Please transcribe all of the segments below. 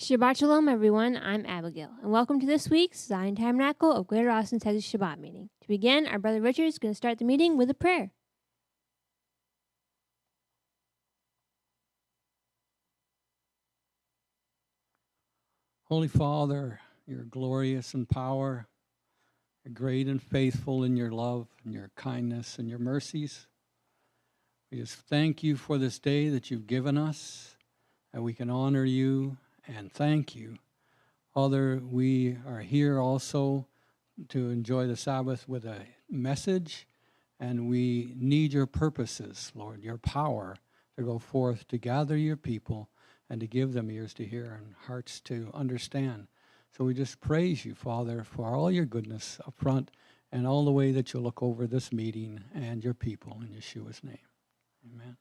Shabbat Shalom, everyone. I'm Abigail, and welcome to this week's Zion Tabernacle of Greater Austin, Texas Shabbat meeting. To begin, our brother Richard is going to start the meeting with a prayer. Holy Father, you're glorious in power, you're great and faithful in your love and your kindness and your mercies. We just thank you for this day that you've given us, that we can honor you and thank you. Father, we are here also to enjoy the Sabbath with a message, and we need your purposes, Lord, your power to go forth to gather your people and to give them ears to hear and hearts to understand. So we just praise you, Father, for all your goodness up front and all the way that you look over this meeting and your people in Yeshua's name. Amen.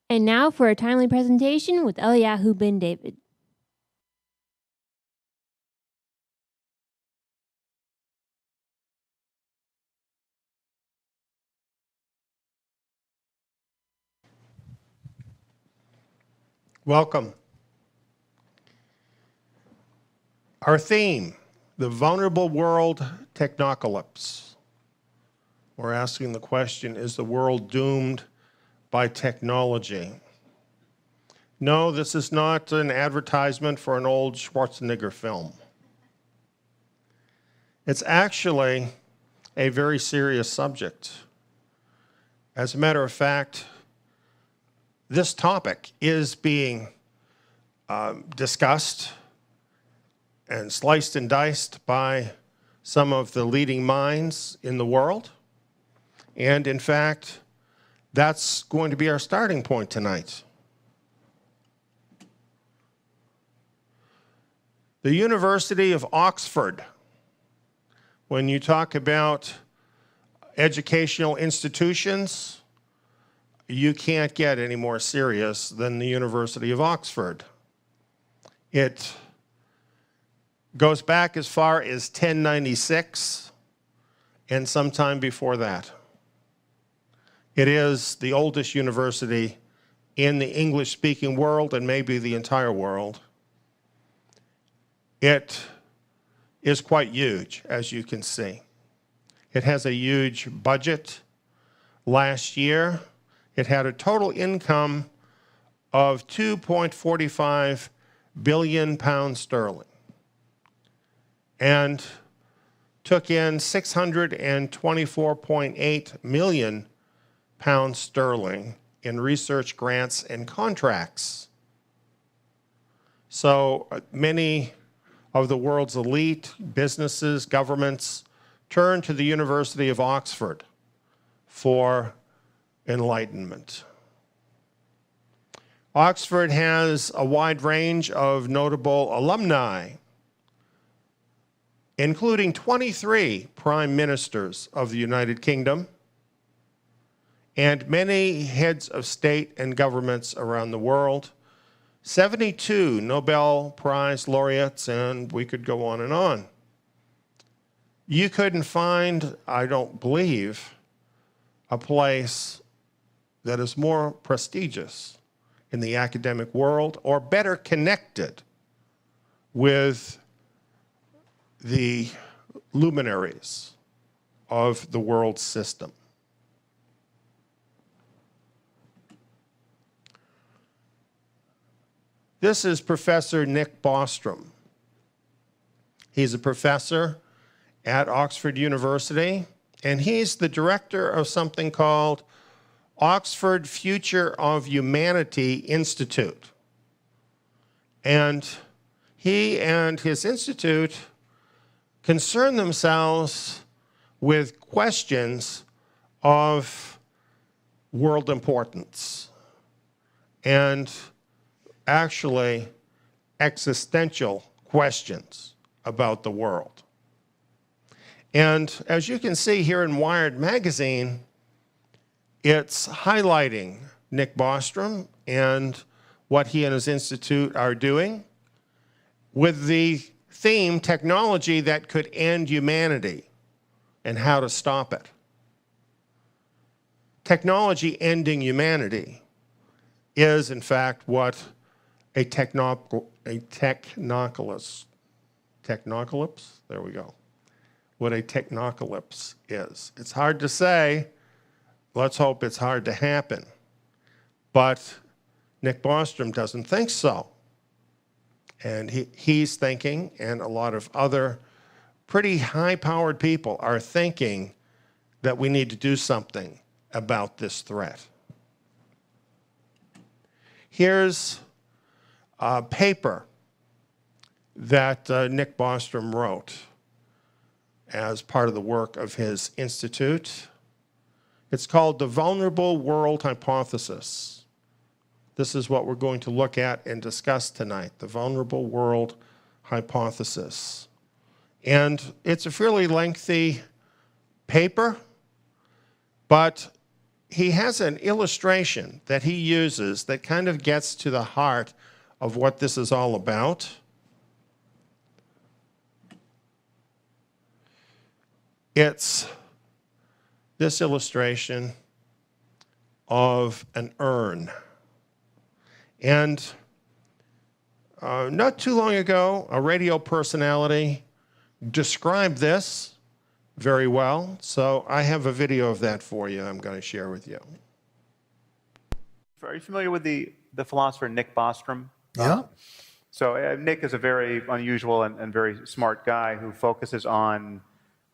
And now for a timely presentation with Eliyahu ben David. Welcome. Our theme, the vulnerable world technocalypse. We're asking the question, is the world doomed by technology? No, this is not an advertisement for an old Schwarzenegger film. It's actually a very serious subject. As a matter of fact, this topic is being discussed and sliced and diced by some of the leading minds in the world. And in fact, that's going to be our starting point tonight. The University of Oxford, when you talk about educational institutions, you can't get any more serious than the University of Oxford. It goes back as far as 1096 and sometime before that. It is the oldest university in the English-speaking world and maybe the entire world. It is quite huge, as you can see. It has a huge budget. Last year, it had a total income of £2.45 billion and took in £624.8 million in research grants and contracts. So many of the world's elite businesses, governments, turn to the University of Oxford for enlightenment. Oxford has a wide range of notable alumni, including 23 prime ministers of the United Kingdom and many heads of state and governments around the world, 72 Nobel Prize laureates, and we could go on and on. You couldn't find, I don't believe, a place that is more prestigious in the academic world or better connected with the luminaries of the world system. This is Professor Nick Bostrom. He's a professor at Oxford University, and he's the director of something called Oxford Future of Humanity Institute. And he and his institute concern themselves with questions of world importance and actually existential questions about the world. And as you can see here in Wired magazine, it's highlighting Nick Bostrom and what he and his institute are doing with the theme, technology that could end humanity. and how to stop it. Technology ending humanity is, in fact, what a technocalypse, there we go, what a technocalypse is. It's hard to say. Let's hope it's hard to happen. But Nick Bostrom doesn't think so. And he's thinking, and a lot of other pretty high-powered people are thinking, that we need to do something about this threat. Here's a paper that Nick Bostrom wrote as part of the work of his institute. It's called The Vulnerable World Hypothesis. This is what we're going to look at and discuss tonight, the Vulnerable World Hypothesis. And it's a fairly lengthy paper, but he has an illustration that he uses that kind of gets to the heart of what this is all about. It's this illustration of an urn. And not too long ago, a radio personality described this very well. So I have a video of that for you I'm going to share with you. Are you familiar with the philosopher Nick Bostrom? Yeah. So Nick is a very unusual and very smart guy who focuses on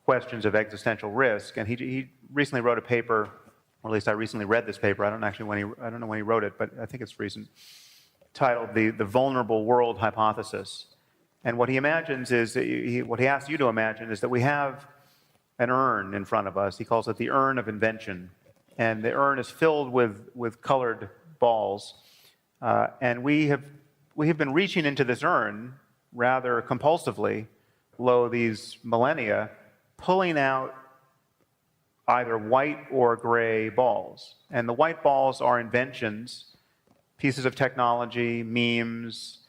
questions of existential risk. And he recently wrote a paper, or at least I recently read this paper. I don't know when he wrote it, but I think it's recent, titled The Vulnerable World Hypothesis. And what he imagines is, what he asks you to imagine is that we have an urn in front of us. He calls it the urn of invention. And the urn is filled with colored balls. And we have been reaching into this urn rather compulsively, lo these millennia, pulling out either white or gray balls. And the white balls are inventions, pieces of technology, memes,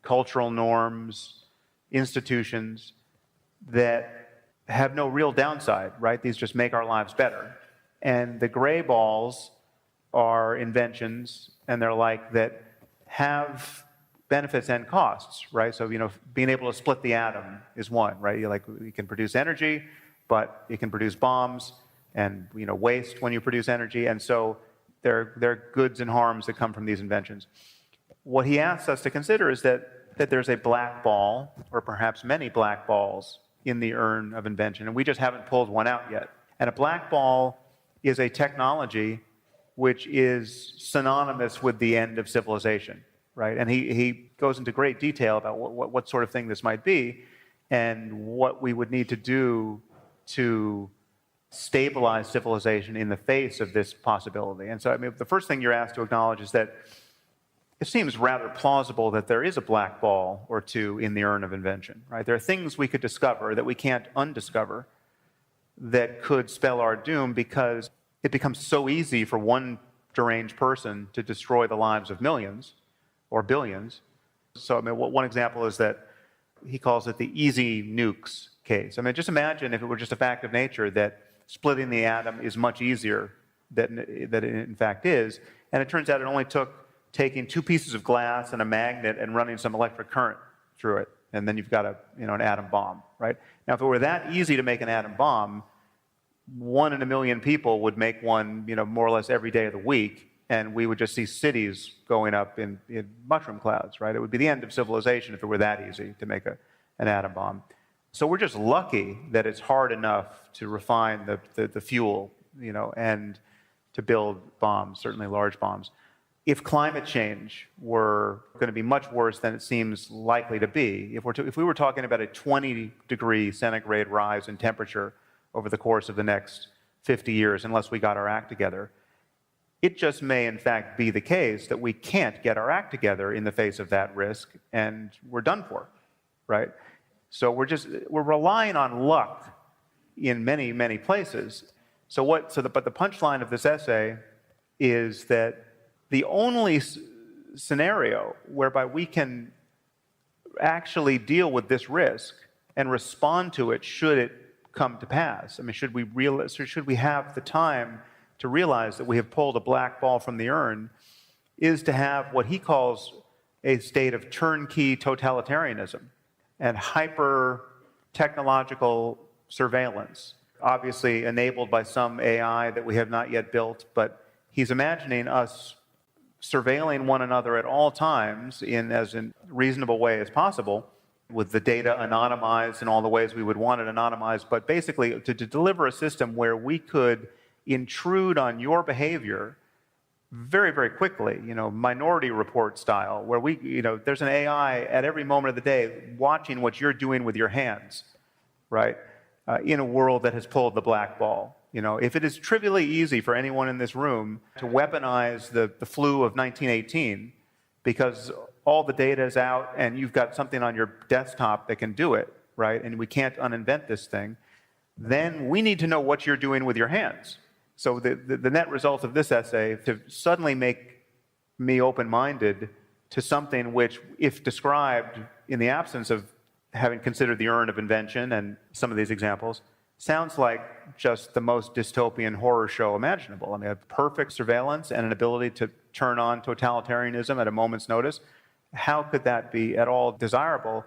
cultural norms, institutions that have no real downside, right? These just make our lives better. And the gray balls are inventions, and they're like that have benefits and costs, right? So, being able to split the atom is one, right? You can produce energy, but it can produce bombs and, waste when you produce energy. And so there are goods and harms that come from these inventions. What he asks us to consider is that there's a black ball, or perhaps many black balls, in the urn of invention, and we just haven't pulled one out yet. And a black ball is a technology which is synonymous with the end of civilization, right? And he goes into great detail about what sort of thing this might be and what we would need to do to stabilize civilization in the face of this possibility. And so, the first thing you're asked to acknowledge is that it seems rather plausible that there is a black ball or two in the urn of invention, right? There are things we could discover that we can't undiscover that could spell our doom because it becomes so easy for one deranged person to destroy the lives of millions or billions. So, one example is that he calls it the easy nukes case. Just imagine if it were just a fact of nature that splitting the atom is much easier than it in fact is, and it turns out it only took taking two pieces of glass and a magnet and running some electric current through it, and then you've got an atom bomb, right? Now, if it were that easy to make an atom bomb, 1 in a million people would make one, more or less every day of the week, and we would just see cities going up in mushroom clouds, right? It would be the end of civilization if it were that easy to make an atom bomb. So we're just lucky that it's hard enough to refine the fuel, and to build bombs, certainly large bombs. If climate change were going to be much worse than it seems likely to be, if we were talking about a 20-degree centigrade rise in temperature over the course of the next 50 years, unless we got our act together, it just may in fact be the case that we can't get our act together in the face of that risk, and we're done for, right? So we're relying on luck in many, many places. But the punchline of this essay is that the only scenario whereby we can actually deal with this risk and respond to it should it come to pass? I mean, should we have the time to realize that we have pulled a black ball from the urn, is to have what he calls a state of turnkey totalitarianism and hyper-technological surveillance, obviously enabled by some AI that we have not yet built, but he's imagining us surveilling one another at all times in as a reasonable way as possible, with the data anonymized in all the ways we would want it anonymized, but basically to deliver a system where we could intrude on your behavior very, very quickly, Minority Report style, where there's an AI at every moment of the day watching what you're doing with your hands, right? In a world that has pulled the black ball. If it is trivially easy for anyone in this room to weaponize the flu of 1918 because all the data is out and you've got something on your desktop that can do it, right? And we can't uninvent this thing, then we need to know what you're doing with your hands. So the net result of this essay, to suddenly make me open-minded to something which, if described in the absence of having considered the urn of invention and some of these examples, sounds like just the most dystopian horror show imaginable. I mean, a perfect surveillance and an ability to turn on totalitarianism at a moment's notice. How could that be at all desirable?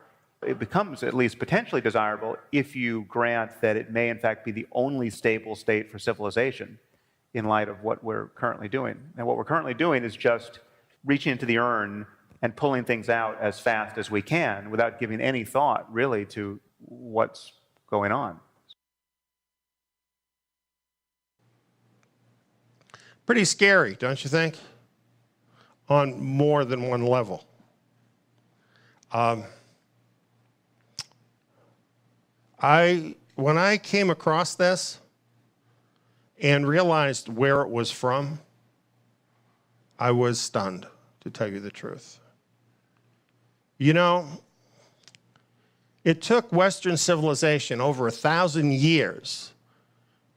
It becomes at least potentially desirable if you grant that it may in fact be the only stable state for civilization in light of what we're currently doing. And what we're currently doing is just reaching into the urn and pulling things out as fast as we can without giving any thought really to what's going on. Pretty scary, don't you think? On more than one level. When I came across this and realized where it was from, I was stunned, to tell you the truth. It took Western civilization over 1,000 years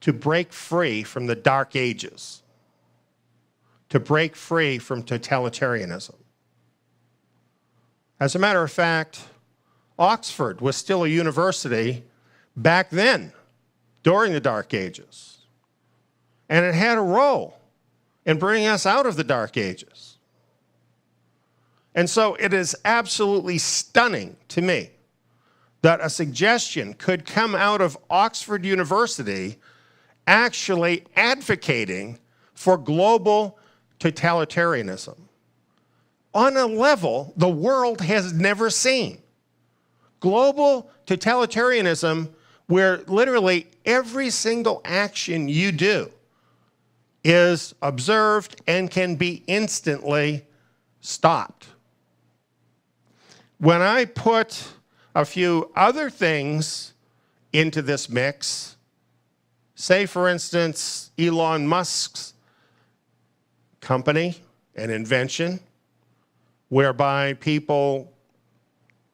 to break free from the Dark Ages, to break free from totalitarianism. As a matter of fact, Oxford was still a university back then, during the Dark Ages. And it had a role in bringing us out of the Dark Ages. And so it is absolutely stunning to me that a suggestion could come out of Oxford University actually advocating for global totalitarianism on a level the world has never seen. Global totalitarianism where literally every single action you do is observed and can be instantly stopped. When I put a few other things into this mix, say for instance, Elon Musk's company, an invention, whereby people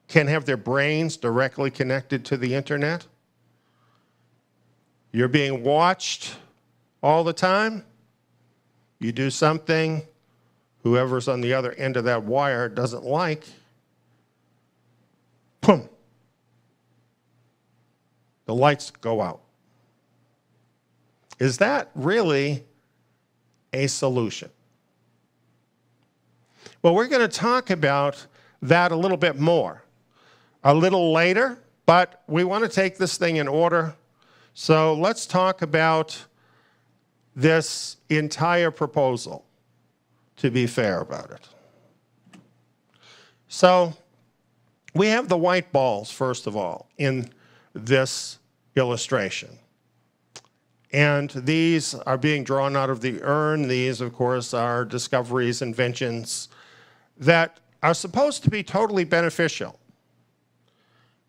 can have their brains directly connected to the internet. You're being watched all the time. You do something whoever's on the other end of that wire doesn't like. Boom. The lights go out. Is that really a solution? Well, we're going to talk about that a little bit more a little later, but we want to take this thing in order. So let's talk about this entire proposal, to be fair about it. So we have the white balls, first of all, in this illustration. And these are being drawn out of the urn. These, of course, are discoveries, inventions that are supposed to be totally beneficial.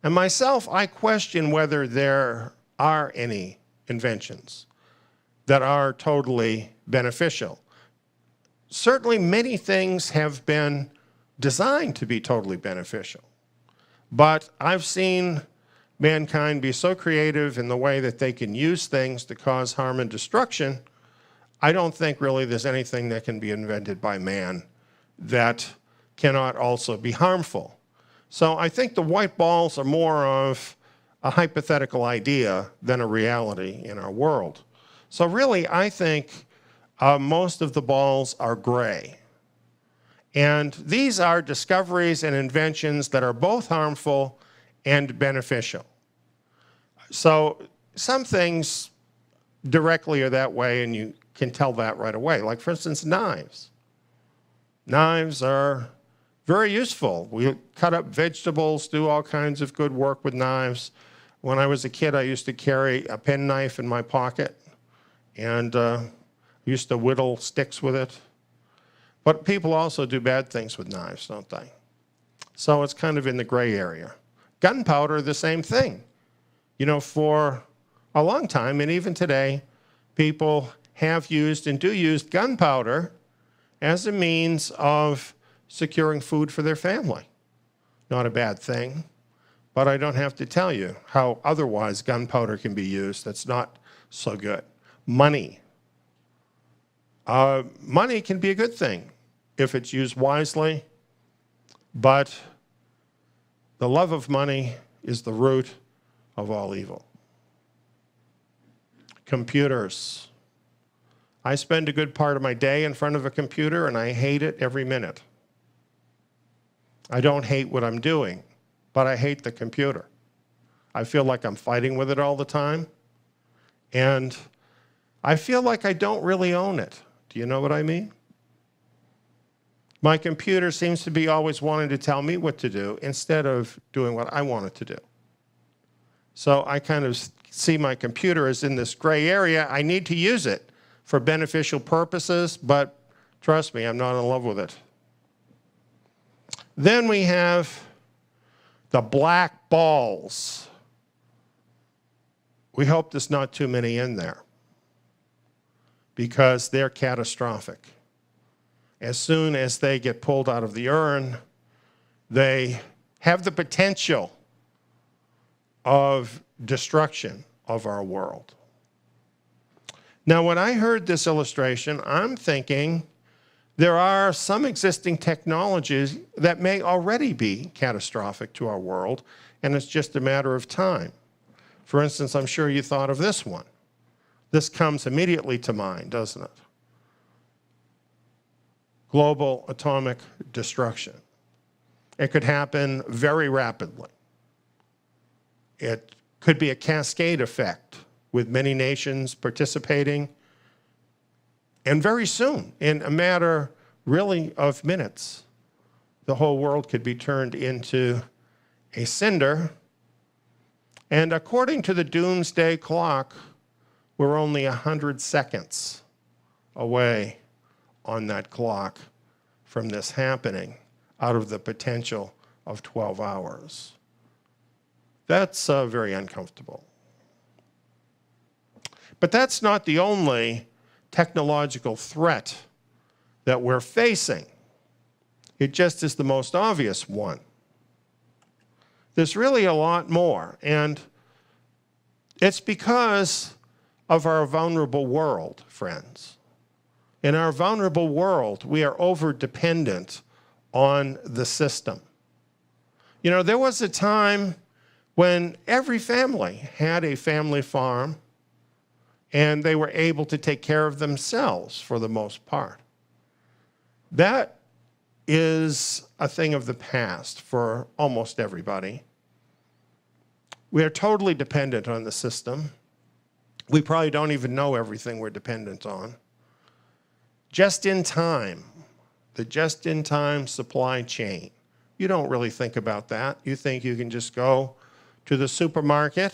And myself, I question whether there are any inventions that are totally beneficial. Certainly, many things have been designed to be totally beneficial. But I've seen mankind be so creative in the way that they can use things to cause harm and destruction. I don't think really there's anything that can be invented by man that cannot also be harmful. So I think the white balls are more of a hypothetical idea than a reality in our world. So really, I think most of the balls are gray. And these are discoveries and inventions that are both harmful and beneficial. So some things directly are that way, and you can tell that right away. Like, for instance, knives. Knives are very useful. We cut up vegetables, do all kinds of good work with knives. When I was a kid, I used to carry a penknife in my pocket, and used to whittle sticks with it. But people also do bad things with knives, don't they? So it's kind of in the gray area. Gunpowder, the same thing. You know, for a long time, and even today, people have used and do use gunpowder as a means of securing food for their family. Not a bad thing, but I don't have to tell you how otherwise gunpowder can be used that's not so good. Money. Money can be a good thing if it's used wisely, but the love of money is the root of all evil. Computers. I spend a good part of my day in front of a computer, and I hate it every minute. I don't hate what I'm doing, but I hate the computer. I feel like I'm fighting with it all the time, and I feel like I don't really own it. Do you know what I mean? My computer seems to be always wanting to tell me what to do instead of doing what I want it to do. So I kind of see my computer as in this gray area. I need to use it for beneficial purposes, but trust me, I'm not in love with it. Then we have the black balls. We hope there's not too many in there because they're catastrophic. As soon as they get pulled out of the urn, they have the potential of destruction of our world. Now, when I heard this illustration, I'm thinking there are some existing technologies that may already be catastrophic to our world, and it's just a matter of time. For instance, I'm sure you thought of this one. This comes immediately to mind, doesn't it? Global atomic destruction. It could happen very rapidly. It could be a cascade effect with many nations participating. And very soon, in a matter really of minutes, the whole world could be turned into a cinder. And according to the doomsday clock, we're only 100 seconds away on that clock from this happening out of the potential of 12 hours. That's very uncomfortable. But that's not the only technological threat that we're facing. It just is the most obvious one. There's really a lot more, and it's because of our vulnerable world, friends. In our vulnerable world, we are over-dependent on the system. You know, there was a time when every family had a family farm, and they were able to take care of themselves for the most part. That is a thing of the past for almost everybody. We are totally dependent on the system. We probably don't even know everything we're dependent on. Just in time, the just-in-time supply chain. You don't really think about that. You think you can just go to the supermarket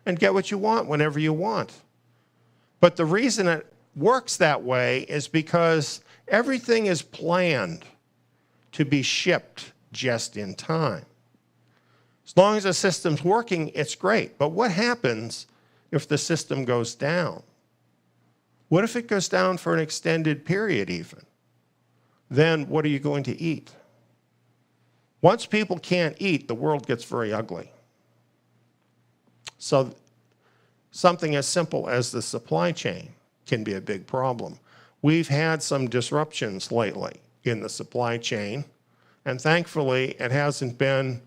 and get what you want whenever you want. But the reason it works that way is because everything is planned to be shipped just in time. As long as the system's working, it's great. But what happens if the system goes down? What if it goes down for an extended period even? Then what are you going to eat? Once people can't eat, the world gets very ugly. So something as simple as the supply chain can be a big problem. We've had some disruptions lately in the supply chain, and thankfully it hasn't been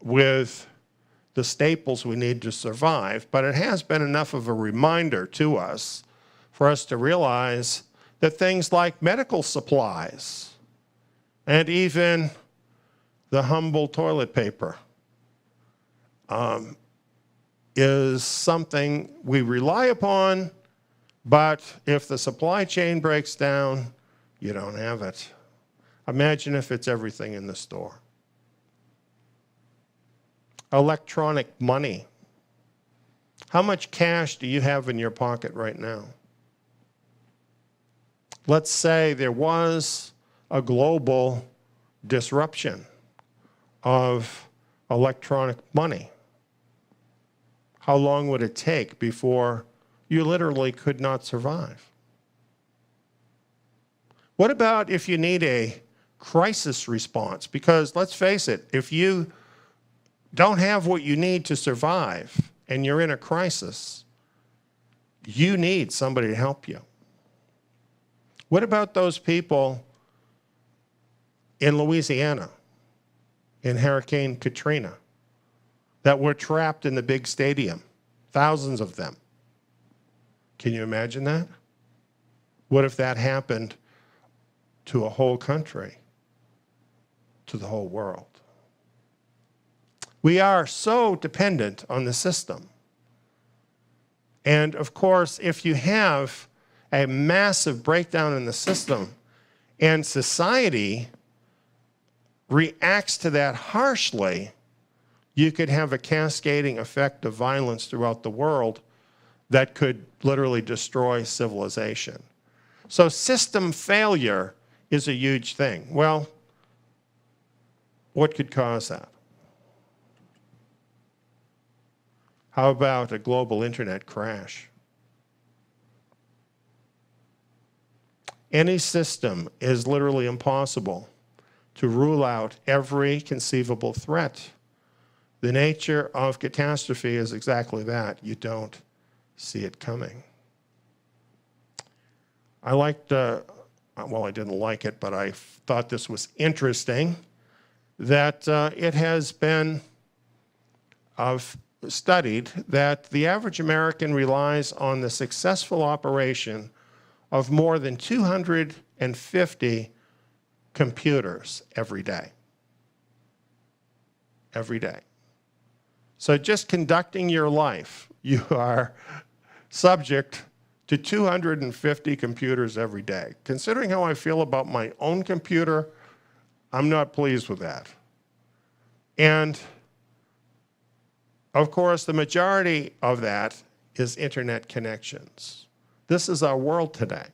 with the staples we need to survive, but it has been enough of a reminder to us for us to realize that things like medical supplies and even the humble toilet paper is something we rely upon, but if the supply chain breaks down, you don't have it. Imagine if it's everything in the store. Electronic money. How much cash do you have in your pocket right now? Let's say there was a global disruption of electronic money. How long would it take before you literally could not survive? What about if you need a crisis response? Because let's face it, if you don't have what you need to survive and you're in a crisis, you need somebody to help you. What about those people in Louisiana, in Hurricane Katrina, that were trapped in the big stadium, thousands of them? Can you imagine that? What if that happened to a whole country, to the whole world? We are so dependent on the system. And of course, if you have a massive breakdown in the system and society reacts to that harshly, you could have a cascading effect of violence throughout the world that could literally destroy civilization. So system failure is a huge thing. Well, what could cause that? How about a global internet crash? Any system is literally impossible to rule out every conceivable threat. The nature of catastrophe is exactly that. You don't see it coming. I liked, well, I didn't like it, but I thought this was interesting, that it has been studied that the average American relies on the successful operation of more than 250 computers every day. Every day. So just conducting your life, you are subject to 250 computers every day. Considering how I feel about my own computer, I'm not pleased with that. And of course, the majority of that is internet connections. This is our world today.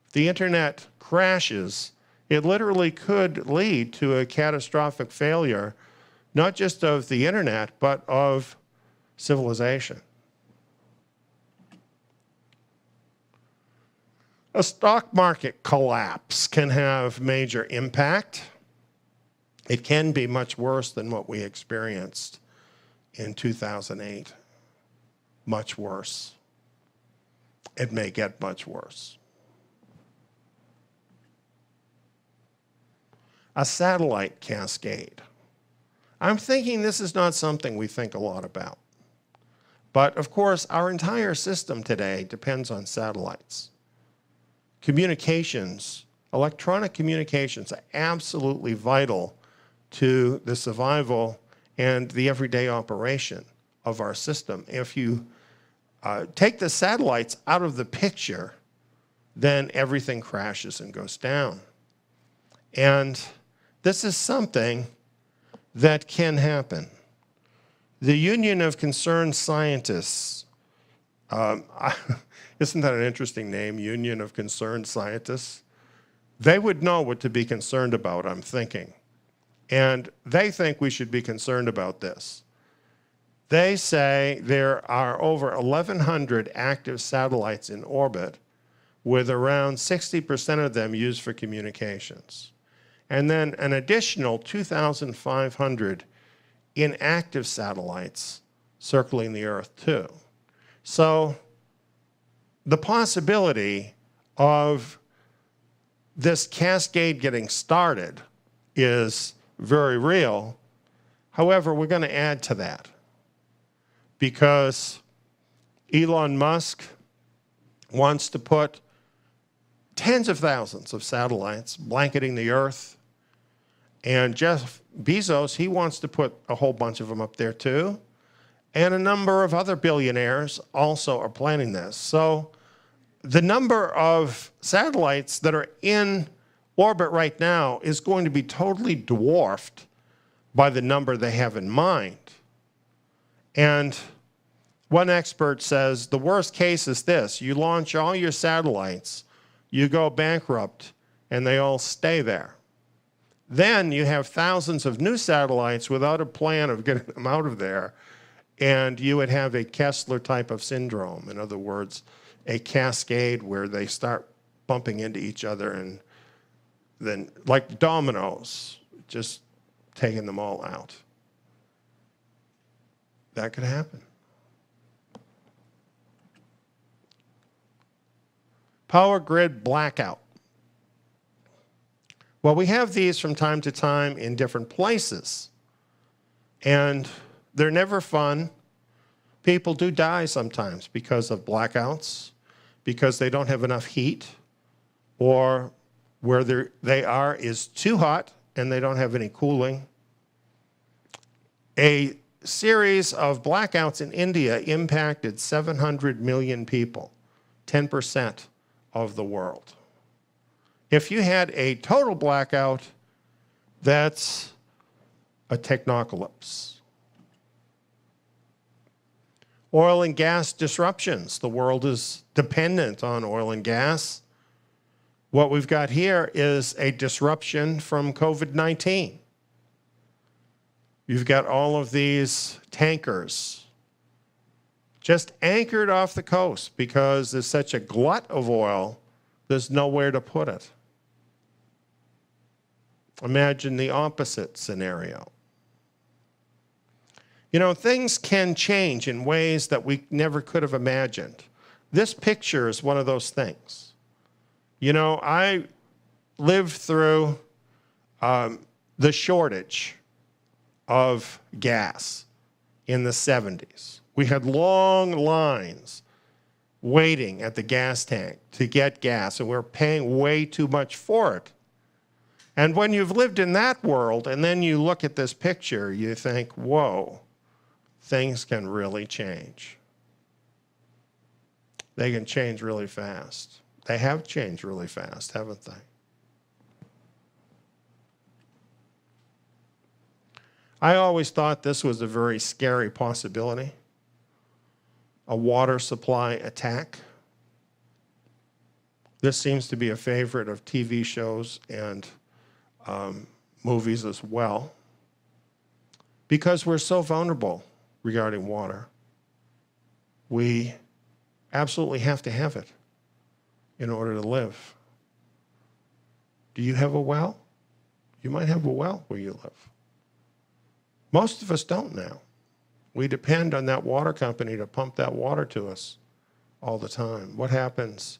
If the internet crashes, it literally could lead to a catastrophic failure, not just of the internet, but of civilization. A stock market collapse can have major impact. It can be much worse than what we experienced in 2008. Much worse. It may get much worse. A satellite cascade. I'm thinking this is not something we think a lot about. But of course, our entire system today depends on satellites. Communications, electronic communications are absolutely vital to the survival and the everyday operation of our system. If you take the satellites out of the picture, then everything crashes and goes down. And this is something that can happen. The Union of Concerned Scientists, isn't that an interesting name, Union of Concerned Scientists? They would know what to be concerned about, I'm thinking. And they think we should be concerned about this. They say there are over 1,100 active satellites in orbit, with around 60% of them used for communications. And then an additional 2,500 inactive satellites circling the Earth too. So the possibility of this cascade getting started is very real, However, we're going to add to that because Elon Musk wants to put tens of thousands of satellites blanketing the Earth. And Jeff Bezos, he wants to put a whole bunch of them up there too. And a number of other billionaires also are planning this. So the number of satellites that are in orbit right now is going to be totally dwarfed by the number they have in mind. And one expert says the worst case is this: you launch all your satellites, you go bankrupt, and they all stay there. Then you have thousands of new satellites without a plan of getting them out of there, and you would have a Kessler type of syndrome. In other words, a cascade where they start bumping into each other and then, like dominoes, just taking them all out. That could happen. Power grid blackout. Well, we have these from time to time in different places, and they're never fun. People do die sometimes because of blackouts, because they don't have enough heat, or where they are is too hot and they don't have any cooling. A series of blackouts in India impacted 700 million people, 10% of the world. If you had a total blackout, that's a technocalypse. Oil and gas disruptions. The world is dependent on oil and gas. What we've got here is a disruption from COVID-19. You've got all of these tankers just anchored off the coast because there's such a glut of oil, there's nowhere to put it. Imagine the opposite scenario. You know, things can change in ways that we never could have imagined. This picture is one of those things. You know, I lived through the shortage of gas in the 70s. We had long lines waiting at the gas tank to get gas, and we were paying way too much for it. And when you've lived in that world and then you look at this picture, you think, whoa, things can really change. They can change really fast. They have changed really fast, haven't they? I always thought this was a very scary possibility, a water supply attack. This seems to be a favorite of TV shows and movies as well, because we're so vulnerable regarding water. We absolutely have to have it in order to live. Do you have a well? You might have a well where you live. Most of us don't now. We depend on that water company to pump that water to us all the time. What happens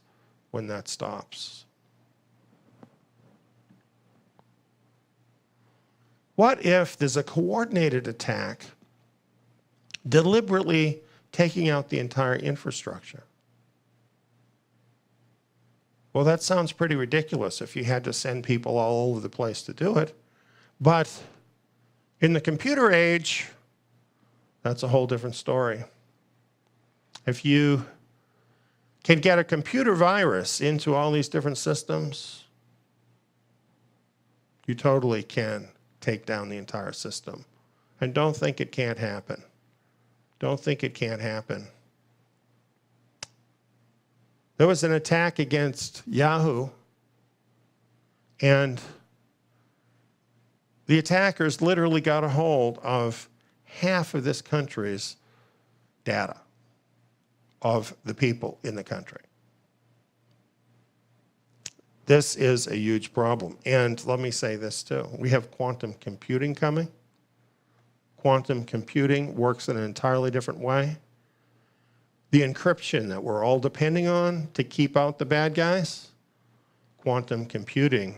when that stops? What if there's a coordinated attack deliberately taking out the entire infrastructure? Well, that sounds pretty ridiculous if you had to send people all over the place to do it. But in the computer age, that's a whole different story. If you can get a computer virus into all these different systems, you totally can take down the entire system. And don't think it can't happen. Don't think it can't happen. There was an attack against Yahoo, and the attackers literally got a hold of half of this country's data of the people in the country. This is a huge problem. And let me say this too. We have quantum computing coming. Quantum computing works in an entirely different way. The encryption that we're all depending on to keep out the bad guys, quantum computing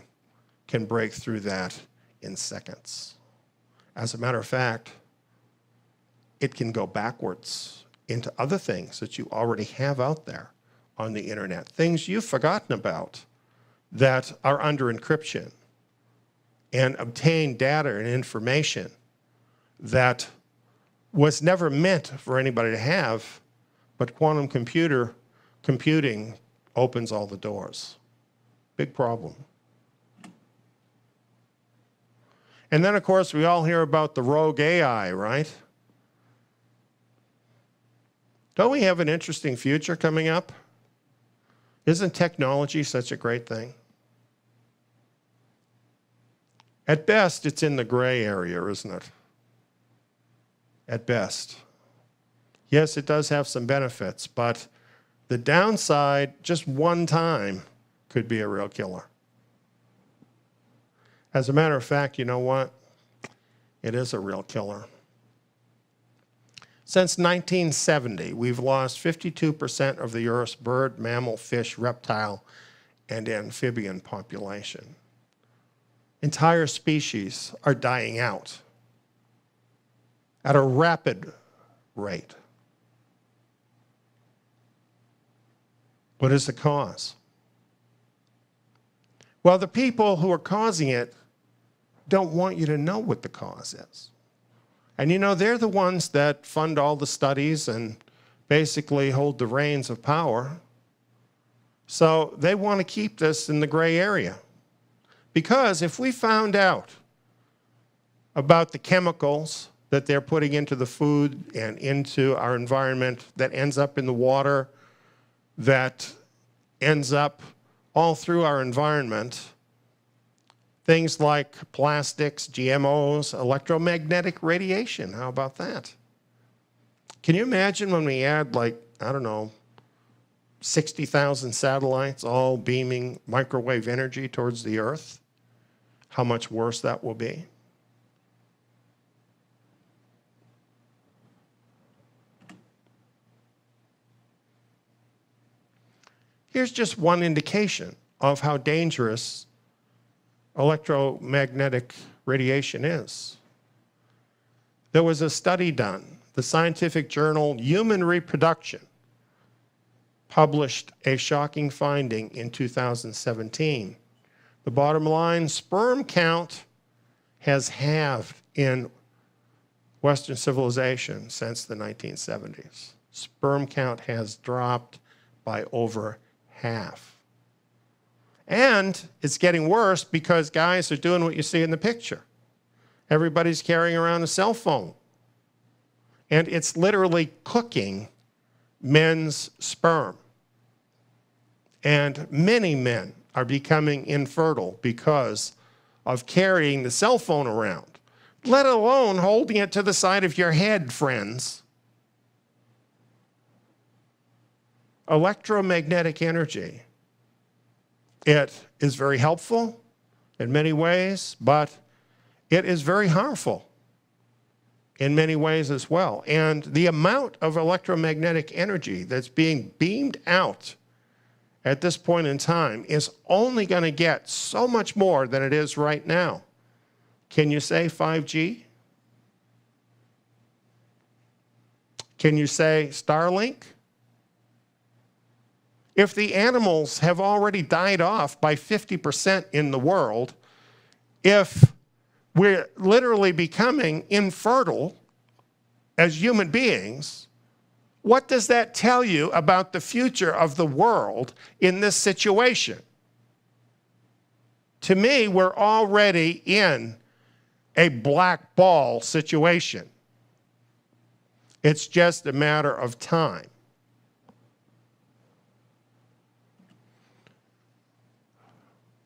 can break through that in seconds. As a matter of fact, it can go backwards into other things that you already have out there on the internet, things you've forgotten about that are under encryption, and obtain data and information that was never meant for anybody to have, but quantum computing opens all the doors. Big problem. And then, of course, we all hear about the rogue AI, right? Don't we have an interesting future coming up? Isn't technology such a great thing? At best, it's in the gray area, isn't it? At best. Yes, it does have some benefits, but the downside, just one time, could be a real killer. As a matter of fact, you know what? It is a real killer. Since 1970, we've lost 52% of the Earth's bird, mammal, fish, reptile, and amphibian population. Entire species are dying out at a rapid rate. What is the cause? Well, the people who are causing it don't want you to know what the cause is. And you know, they're the ones that fund all the studies and basically hold the reins of power. So they want to keep this in the gray area. Because if we found out about the chemicals that they're putting into the food and into our environment that ends up in the water, that ends up all through our environment, things like plastics, GMOs, electromagnetic radiation, how about that? Can you imagine when we add, like, I don't know, 60,000 satellites all beaming microwave energy towards the Earth? How much worse that will be? Here's just one indication of how dangerous electromagnetic radiation is. There was a study done. The scientific journal Human Reproduction published a shocking finding in 2017. The bottom line, sperm count has halved in Western civilization since the 1970s. Sperm count has dropped by over half. And it's getting worse because guys are doing what you see in the picture. Everybody's carrying around a cell phone. And it's literally cooking men's sperm. And many men are becoming infertile because of carrying the cell phone around, let alone holding it to the side of your head, friends. Electromagnetic energy. It is very helpful in many ways, but it is very harmful in many ways as well. And the amount of electromagnetic energy that's being beamed out at this point in time is only going to get so much more than it is right now. Can you say 5G? Can you say Starlink? If the animals have already died off by 50% in the world, if we're literally becoming infertile as human beings, what does that tell you about the future of the world in this situation? To me, we're already in a black ball situation. It's just a matter of time.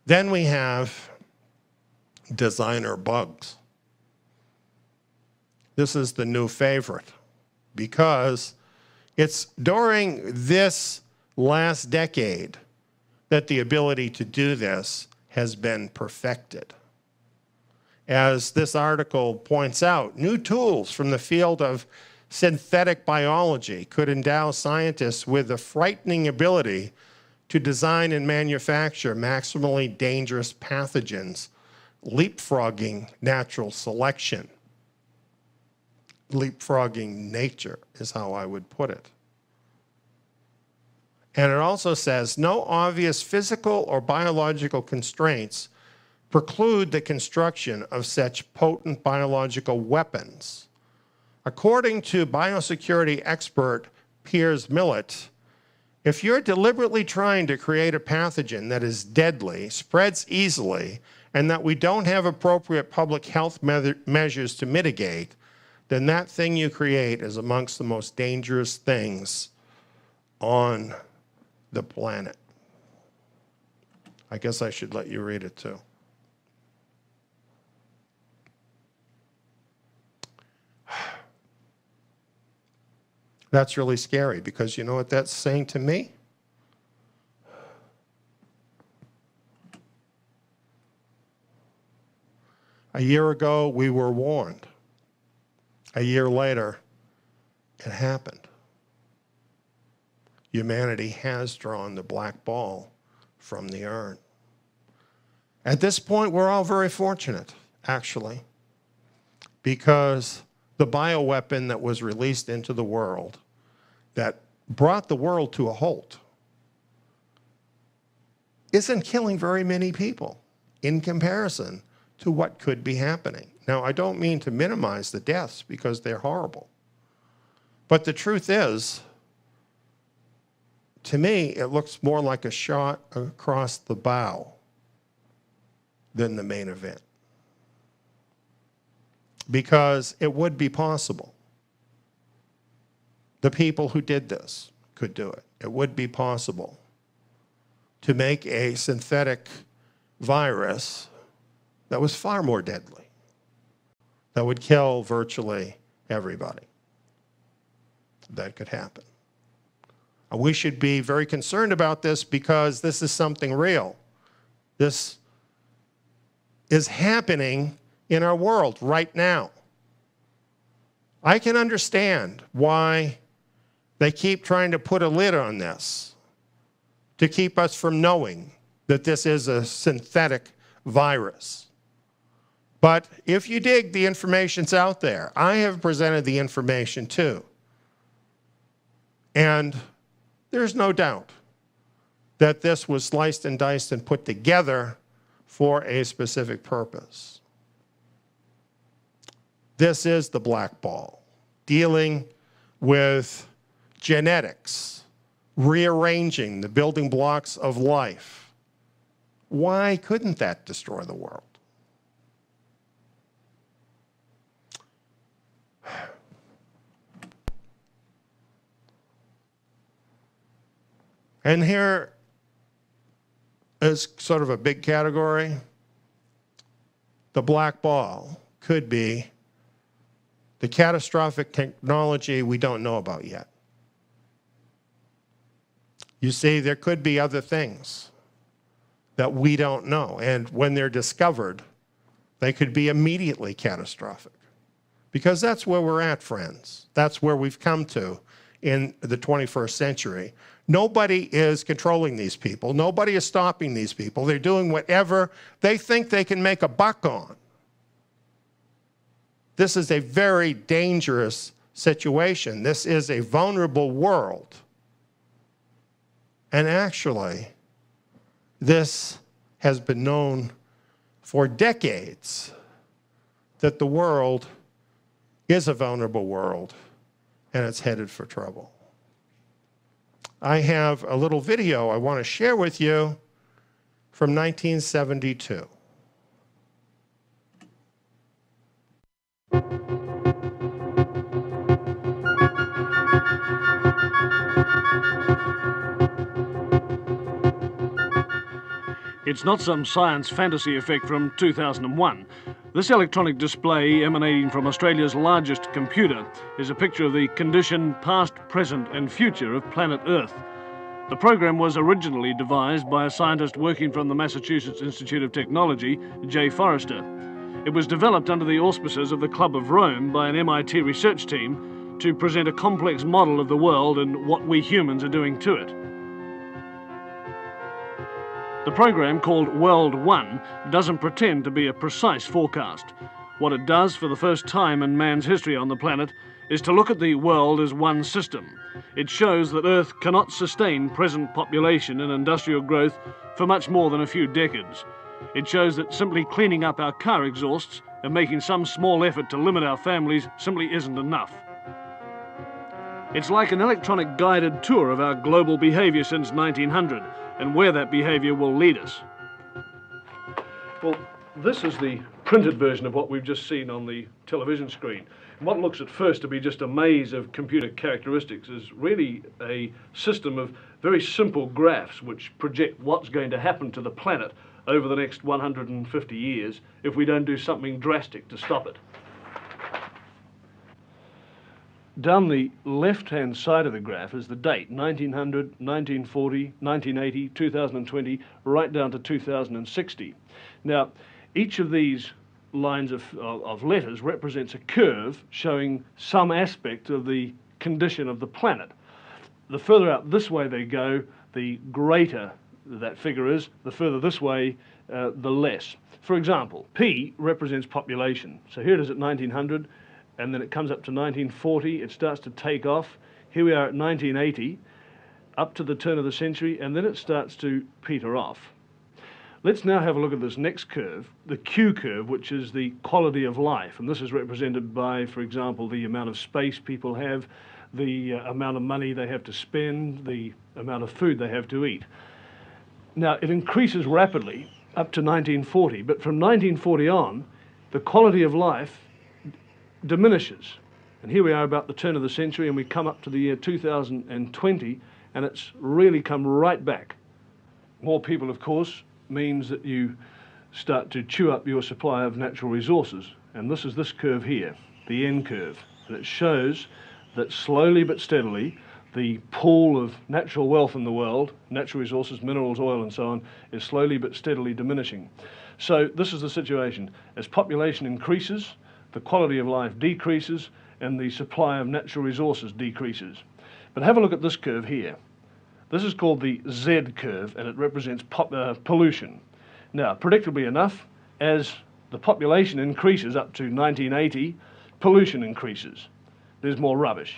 Then we have designer bugs. This is the new favorite because it's during this last decade that the ability to do this has been perfected. As this article points out, new tools from the field of synthetic biology could endow scientists with the frightening ability to design and manufacture maximally dangerous pathogens, leapfrogging natural selection. leapfrogging nature is how I would put it. And it also says, no obvious physical or biological constraints preclude the construction of such potent biological weapons. According to biosecurity expert Piers Millett, if you're deliberately trying to create a pathogen that is deadly, spreads easily, and that we don't have appropriate public health measures to mitigate, then that thing you create is amongst the most dangerous things on the planet. I guess I should let you read it too. That's really scary because you know what that's saying to me? A year ago, we were warned. A year later, it happened. Humanity has drawn the black ball from the urn. At this point, we're all very fortunate, actually, because the bioweapon that was released into the world that brought the world to a halt isn't killing very many people in comparison to what could be happening. Now, I don't mean to minimize the deaths because they're horrible. But the truth is, to me, it looks more like a shot across the bow than the main event. Because it would be possible. The people who did this could do it. It would be possible to make a synthetic virus that was far more deadly, that would kill virtually everybody. That could happen. We should be very concerned about this because this is something real. This is happening in our world right now. I can understand why they keep trying to put a lid on this to keep us from knowing that this is a synthetic virus. But if you dig, the information's out there. I have presented the information too. And there's no doubt that this was sliced and diced and put together for a specific purpose. This is the black ball, dealing with genetics, rearranging the building blocks of life. Why couldn't that destroy the world? And here is sort of a big category. The black ball could be the catastrophic technology we don't know about yet. You see, there could be other things that we don't know. And when they're discovered, they could be immediately catastrophic. Because that's where we're at, friends. That's where we've come to in the 21st century. Nobody is controlling these people. Nobody is stopping these people. They're doing whatever they think they can make a buck on. This is a very dangerous situation. This is a vulnerable world. And actually, this has been known for decades that the world is a vulnerable world and it's headed for trouble. I have a little video I want to share with you from 1972. It's not some science fantasy effect from 2001. This electronic display, emanating from Australia's largest computer, is a picture of the condition, past, present and future of planet Earth. The program was originally devised by a scientist working from the Massachusetts Institute of Technology, Jay Forrester. It was developed under the auspices of the Club of Rome by an MIT research team to present a complex model of the world and what we humans are doing to it. The program, called World 1, doesn't pretend to be a precise forecast. What it does for the first time in man's history on the planet is to look at the world as one system. It shows that Earth cannot sustain present population and industrial growth for much more than a few decades. It shows that simply cleaning up our car exhausts and making some small effort to limit our families simply isn't enough. It's like an electronic guided tour of our global behaviour since 1900 and where that behaviour will lead us. Well, this is the printed version of what we've just seen on the television screen. And what looks at first to be just a maze of computer characteristics is really a system of very simple graphs which project what's going to happen to the planet over the next 150 years if we don't do something drastic to stop it. Down the left-hand side of the graph is the date, 1900, 1940, 1980, 2020, right down to 2060. Now, each of these lines of letters represents a curve showing some aspect of the condition of the planet. The further out this way they go, the greater that figure is. The further this way, the less. For example, P represents population. So here it is at 1900, and then it comes up to 1940, it starts to take off. Here we are at 1980, up to the turn of the century, and then it starts to peter off. Let's now have a look at this next curve, the Q curve, which is the quality of life. And this is represented by, for example, the amount of space people have, the amount of money they have to spend, the amount of food they have to eat. Now, it increases rapidly up to 1940, but from 1940 on, the quality of life diminishes. And here we are about the turn of the century, and we come up to the year 2020, and it's really come right back. More people, of course, means that you start to chew up your supply of natural resources. And this is this curve here, the N curve. And it shows that slowly but steadily, the pool of natural wealth in the world, natural resources, minerals, oil, and so on, is slowly but steadily diminishing. So this is the situation. As population increases, the quality of life decreases, and the supply of natural resources decreases. But have a look at this curve here. This is called the Z curve, and it represents pollution. Now, predictably enough, as the population increases up to 1980, pollution increases. There's more rubbish.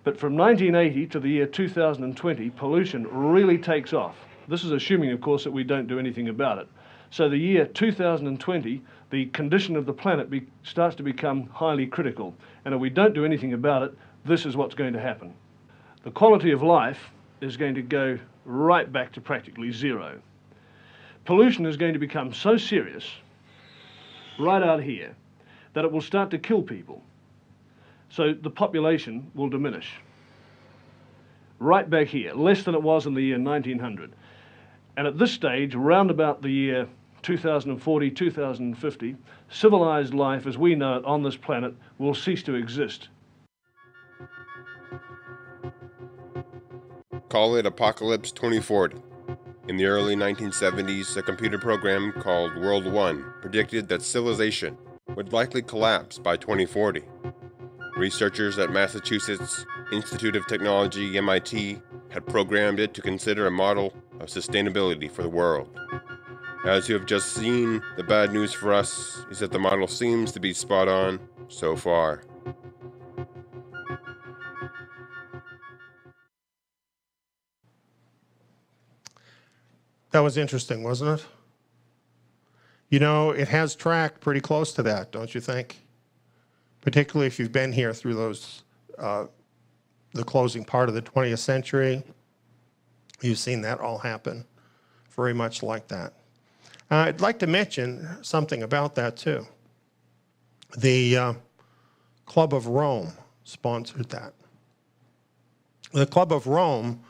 But from 1980 to the year 2020, pollution really takes off. This is assuming, of course, that we don't do anything about it. So the year 2020, the condition of the planet starts to become highly critical. And if we don't do anything about it, this is what's going to happen. The quality of life is going to go right back to practically zero. Pollution is going to become so serious, right out here, that it will start to kill people. So the population will diminish. Right back here, less than it was in the year 1900. And at this stage, around about the year 2040, 2050, civilized life as we know it on this planet will cease to exist. Call it Apocalypse 2040. In the early 1970s, a computer program called World One predicted that civilization would likely collapse by 2040. Researchers at Massachusetts Institute of Technology, MIT, had programmed it to consider a model of sustainability for the world. As you have just seen, the bad news for us is that the model seems to be spot on so far. That was interesting, wasn't it? You know, it has tracked pretty close to that, don't you think? Particularly if you've been here through those, the closing part of the 20th century. You've seen that all happen very much like that. I'd like to mention something about that too. The Club of Rome sponsored that. The Club of Rome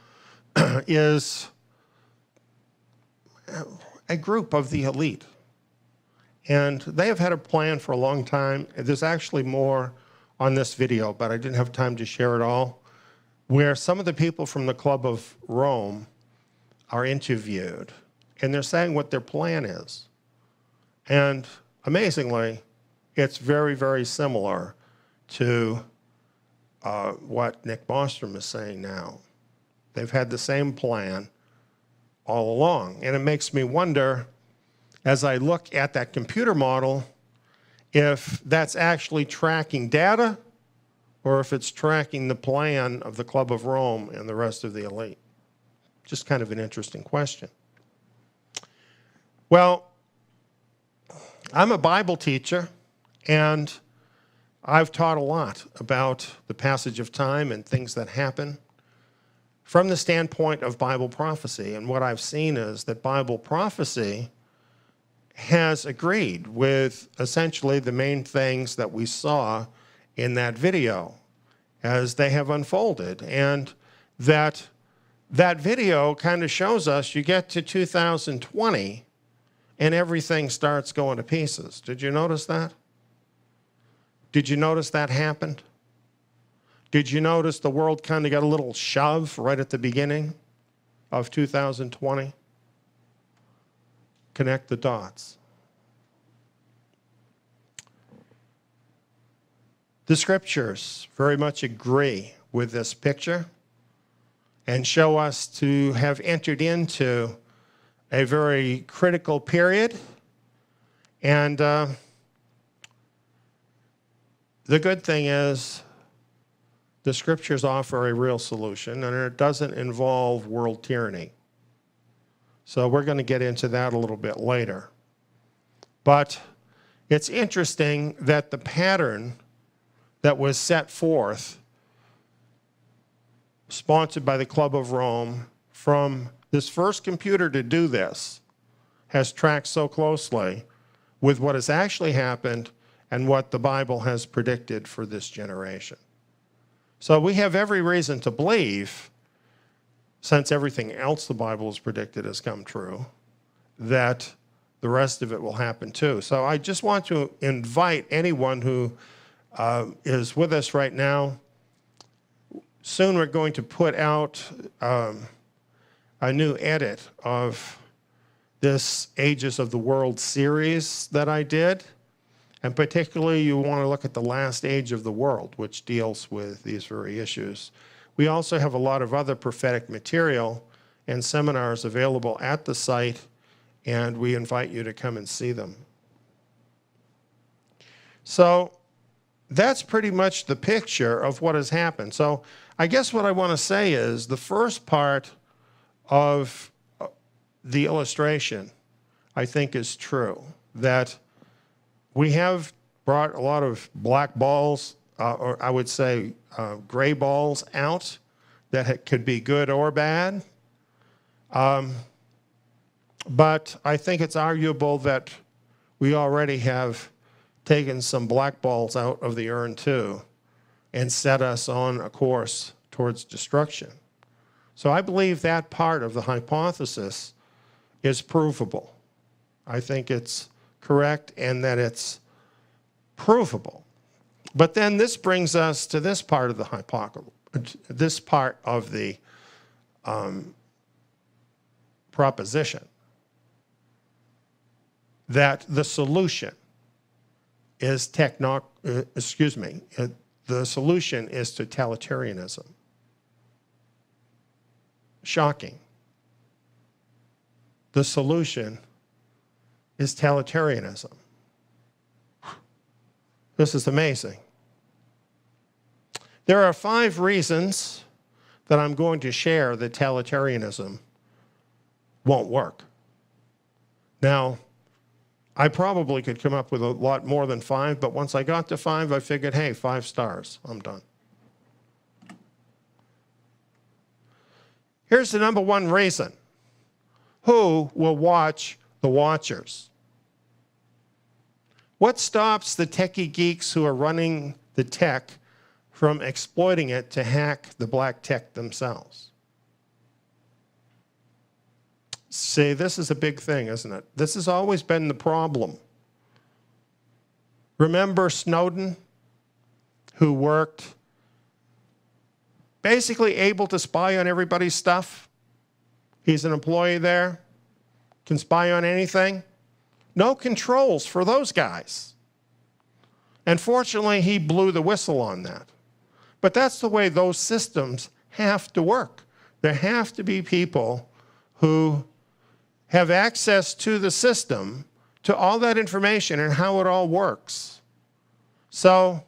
is a group of the elite. And they have had a plan for a long time. There's actually more on this video, but I didn't have time to share it all, where some of the people from the Club of Rome are interviewed, and they're saying what their plan is. And amazingly, it's very, very similar to what Nick Bostrom is saying now. They've had the same plan all along. And it makes me wonder, as I look at that computer model if that's actually tracking data or if it's tracking the plan of the Club of Rome and the rest of the elite. Just kind of an interesting question. Well, I'm a Bible teacher, and I've taught a lot about the passage of time and things that happen from the standpoint of Bible prophecy. And what I've seen is that Bible prophecy has agreed with essentially the main things that we saw in that video as they have unfolded. And that video kind of shows us you get to 2020 and everything starts going to pieces. Did you notice that? Did you notice that happened? Did you notice the world kind of got a little shove right at the beginning of 2020? Connect the dots. The scriptures very much agree with this picture and show us to have entered into a very critical period. And the good thing is the scriptures offer a real solution, and it doesn't involve world tyranny. So we're going to get into that a little bit later. But it's interesting that the pattern that was set forth, sponsored by the Club of Rome, from this first computer to do this, has tracked so closely with what has actually happened and what the Bible has predicted for this generation. So we have every reason to believe, since everything else the Bible has predicted has come true, that the rest of it will happen too. So I just want to invite anyone who is with us right now. Soon we're going to put out a new edit of this Ages of the World series that I did. And particularly, you want to look at the last age of the world, which deals with these very issues. We also have a lot of other prophetic material and seminars available at the site, and we invite you to come and see them. So that's pretty much the picture of what has happened. So I guess what I want to say is the first part of the illustration, I think, is true, that we have brought a lot of black balls, or I would say gray balls out that could be good or bad. But I think it's arguable that we already have taken some black balls out of the urn too and set us on a course towards destruction. So I believe that part of the hypothesis is provable. I think it's correct and that it's provable. But then this brings us to this part of the this part of the proposition, that the solution is the solution is totalitarianism. Shocking. The solution is totalitarianism. This is amazing. There are 5 reasons that I'm going to share that totalitarianism won't work. Now, I probably could come up with a lot more than 5, but once I got to 5, I figured, hey, 5 stars, I'm done. Here's the number 1 reason. Who will watch the watchers? What stops the techie geeks who are running the tech from exploiting it to hack the black tech themselves? See, this is a big thing, isn't it? This has always been the problem. Remember Snowden, who worked basically able to spy on everybody's stuff? He's an employee there, can spy on anything. No controls for those guys. And fortunately, he blew the whistle on that. But that's the way those systems have to work. There have to be people who have access to the system, to all that information and how it all works. So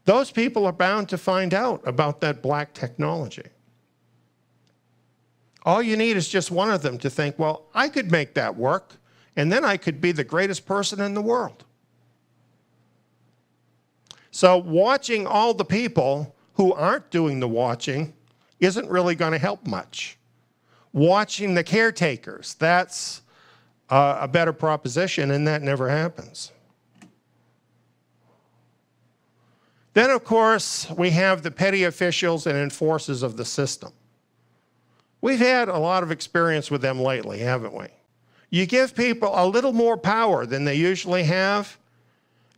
those people are bound to find out about that black technology. All you need is just one of them to think, well, I could make that work, and then I could be the greatest person in the world. So watching all the people who aren't doing the watching isn't really going to help much. Watching the caretakers, that's a better proposition, and that never happens. Then, of course, we have the petty officials and enforcers of the system. We've had a lot of experience with them lately, haven't we? You give people a little more power than they usually have,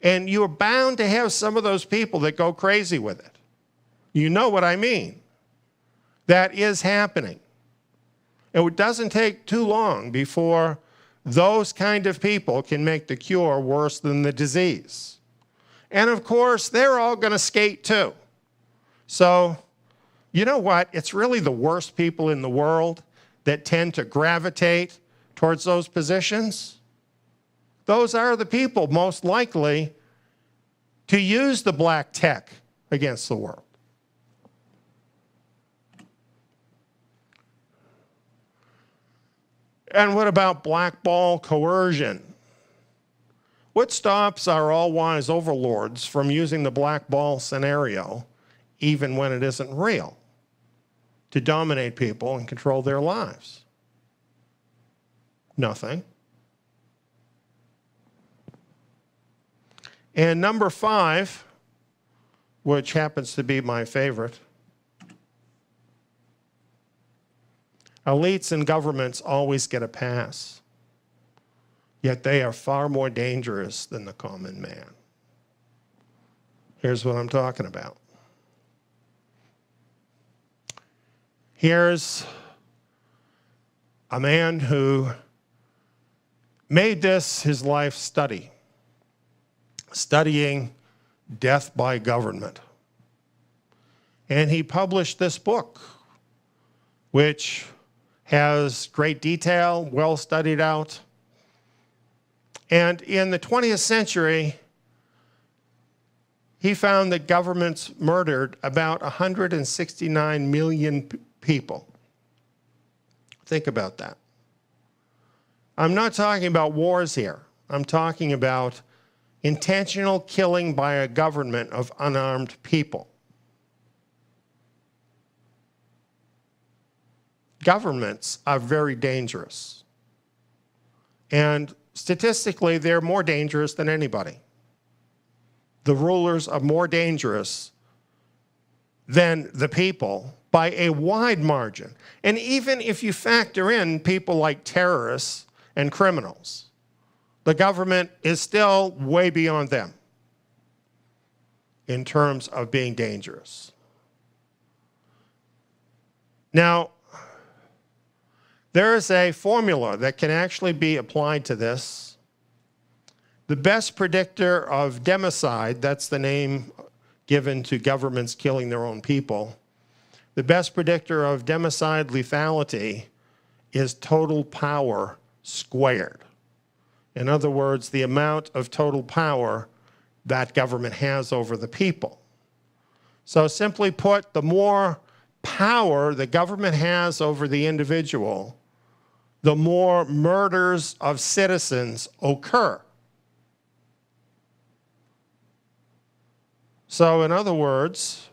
and you're bound to have some of those people that go crazy with it. You know what I mean. That is happening. And it doesn't take too long before those kind of people can make the cure worse than the disease. And of course, they're all going to skate too. So, you know what? It's really the worst people in the world that tend to gravitate towards those positions. Those are the people most likely to use the black tech against the world. And what about blackball coercion? What stops our all-wise overlords from using the blackball scenario, even when it isn't real, to dominate people and control their lives? Nothing. And number 5, which happens to be my favorite, elites and governments always get a pass, yet they are far more dangerous than the common man. Here's what I'm talking about. Here's a man who made this his life study, studying death by government. And he published this book, which has great detail, well studied out. And in the 20th century, he found that governments murdered about 169 million people. Think about that. I'm not talking about wars here. I'm talking about intentional killing by a government of unarmed people. Governments are very dangerous. And statistically, they're more dangerous than anybody. The rulers are more dangerous than the people by a wide margin. And even if you factor in people like terrorists and criminals, the government is still way beyond them in terms of being dangerous. Now, there is a formula that can actually be applied to this. The best predictor of democide, that's the name given to governments killing their own people, the best predictor of democide lethality is total power squared. In other words, the amount of total power that government has over the people. So simply put, the more power the government has over the individual, the more murders of citizens occur. So in other words,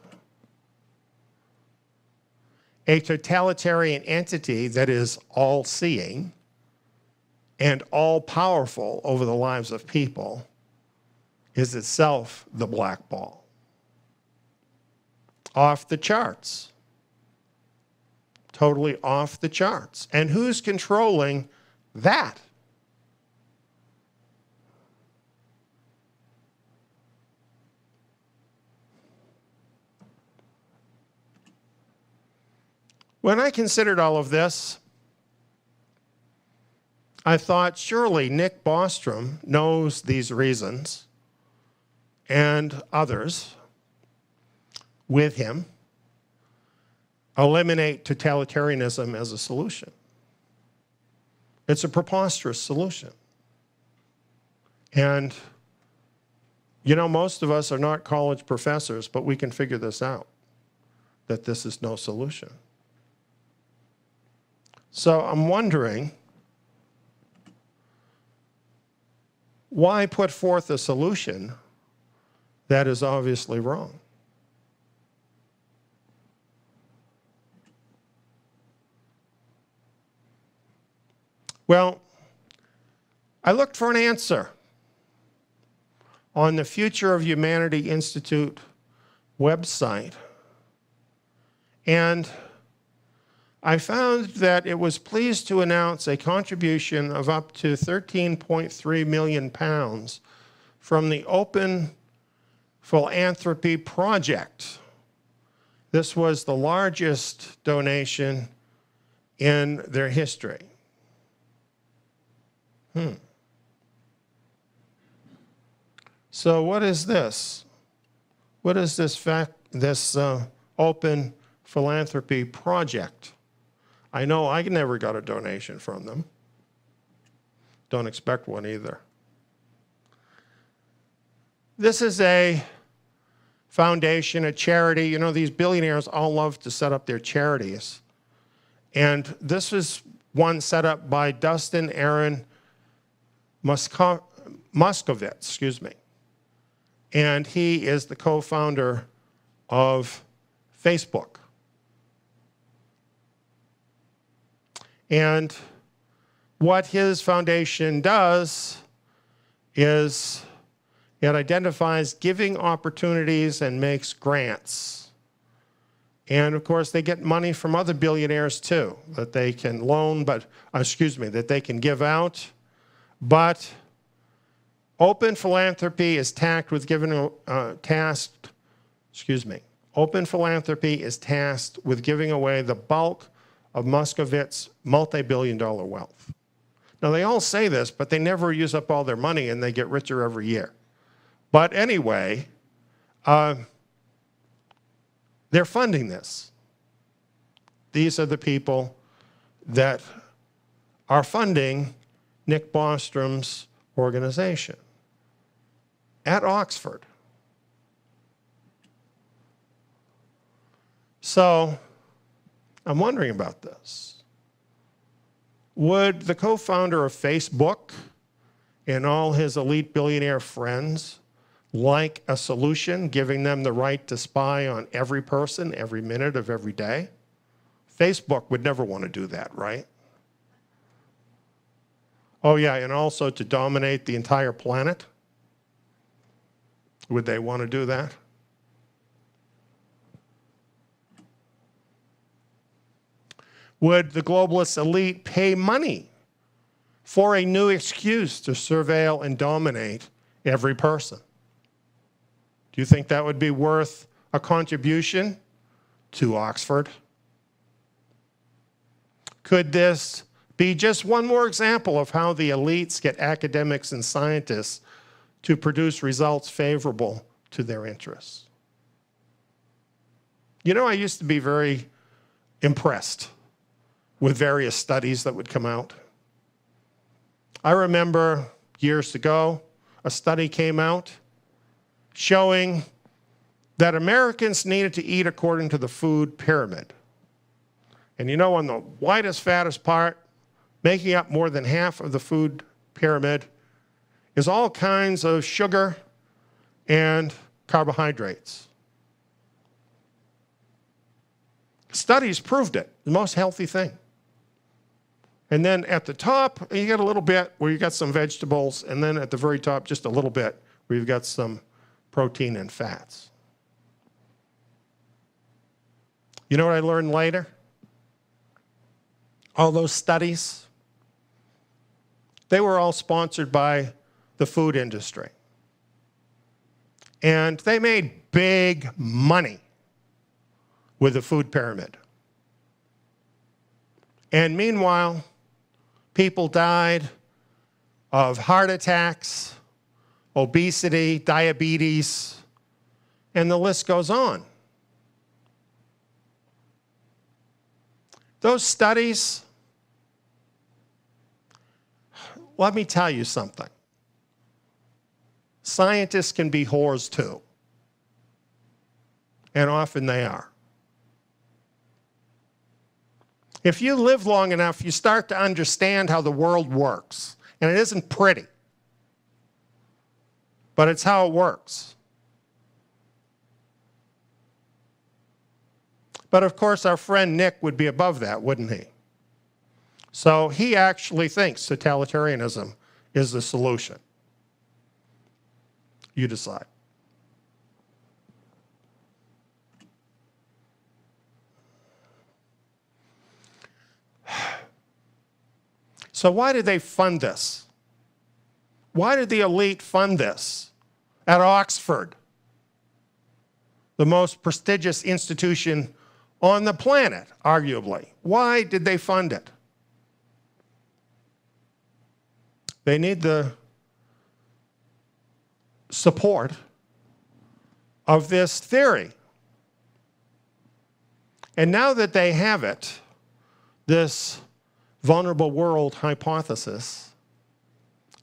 a totalitarian entity that is all-seeing and all-powerful over the lives of people is itself the black ball. Off the charts. Totally off the charts. And who's controlling that? When I considered all of this, I thought surely Nick Bostrom knows these reasons and others with him eliminate totalitarianism as a solution. It's a preposterous solution. And You know, most of us are not college professors, but we can figure this out, that this is no solution. So I'm wondering, why put forth a solution that is obviously wrong? Well, I looked for an answer on the Future of Humanity Institute website, and I found that it was pleased to announce a contribution of up to £13.3 million from the Open Philanthropy Project. This was the largest donation in their history. So what is this? What is this Open Philanthropy Project? I know I never got a donation from them. Don't expect one either. This is a foundation, a charity. You know, these billionaires all love to set up their charities. And this is one set up by Dustin Aaron Moskovitz, and he is the co-founder of Facebook. And what his foundation does is it identifies giving opportunities and makes grants. And of course, they get money from other billionaires too, that they can loan, that they can give out. But Open Philanthropy is tasked with giving away the bulk of Moscovitz's multi-billion-dollar wealth. Now, they all say this, but they never use up all their money, and they get richer every year. But anyway, they're funding this. These are the people that are funding Nick Bostrom's organization at Oxford. So I'm wondering about this. Would the co-founder of Facebook and all his elite billionaire friends like a solution giving them the right to spy on every person every minute of every day? Facebook would never want to do that, right? Oh yeah, and also to dominate the entire planet? Would they want to do that? Would the globalist elite pay money for a new excuse to surveil and dominate every person? Do you think that would be worth a contribution to Oxford? Could this be just one more example of how the elites get academics and scientists to produce results favorable to their interests? You know, I used to be very impressed with various studies that would come out. I remember years ago, a study came out showing that Americans needed to eat according to the food pyramid. And you know, on the widest, fattest part, making up more than half of the food pyramid, is all kinds of sugar and carbohydrates. Studies proved it, the most healthy thing. And then at the top, you get a little bit where you got some vegetables, and then at the very top, just a little bit where you've got some protein and fats. You know what I learned later? All those studies, they were all sponsored by the food industry. And they made big money with the food pyramid. And meanwhile, people died of heart attacks, obesity, diabetes, and the list goes on. Those studies, let me tell you something. scientists can be whores too. And often they are. If you live long enough, you start to understand how the world works. And it isn't pretty, but it's how it works. But of course, our friend Nick would be above that, wouldn't he? So he actually thinks totalitarianism is the solution. You decide. So why did they fund this? Why did the elite fund this at Oxford, the most prestigious institution on the planet, arguably? Why did they fund it? They need the support of this theory. And now that they have it, this vulnerable world hypothesis,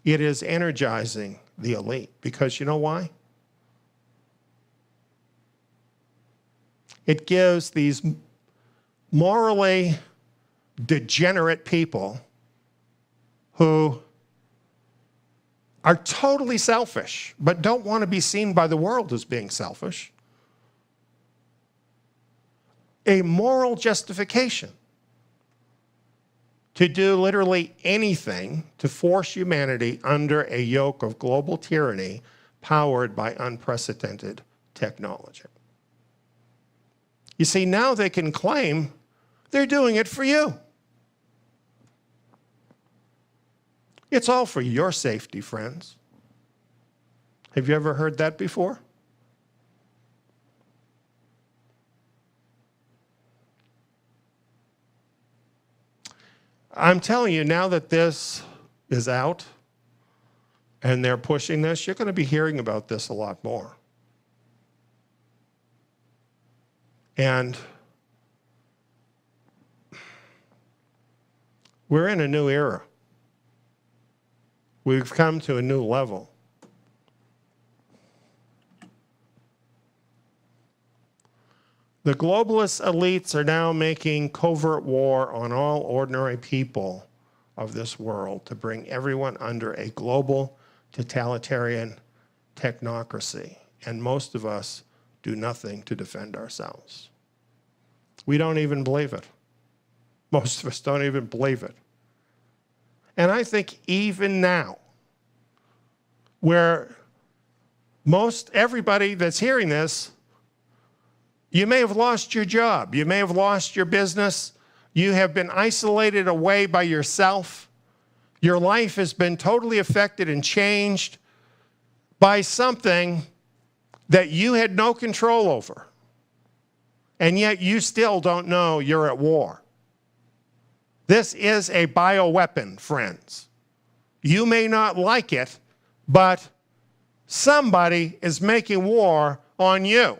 it is energizing the elite. Because you know why? It gives these morally degenerate people who are totally selfish, but don't want to be seen by the world as being selfish, a moral justification to do literally anything to force humanity under a yoke of global tyranny powered by unprecedented technology. You see, now they can claim they're doing it for you. It's all for your safety, friends. Have you ever heard that before? I'm telling you, now that this is out and they're pushing this, you're going to be hearing about this a lot more. And we're in a new era. We've come to a new level. The globalist elites are now making covert war on all ordinary people of this world to bring everyone under a global totalitarian technocracy. And most of us do nothing to defend ourselves. We don't even believe it. Most of us don't even believe it. And I think even now, where most everybody that's hearing this, you may have lost your job. You may have lost your business. You have been isolated away by yourself. Your life has been totally affected and changed by something that you had no control over. And yet you still don't know you're at war. This is a bioweapon, friends. You may not like it, but somebody is making war on you.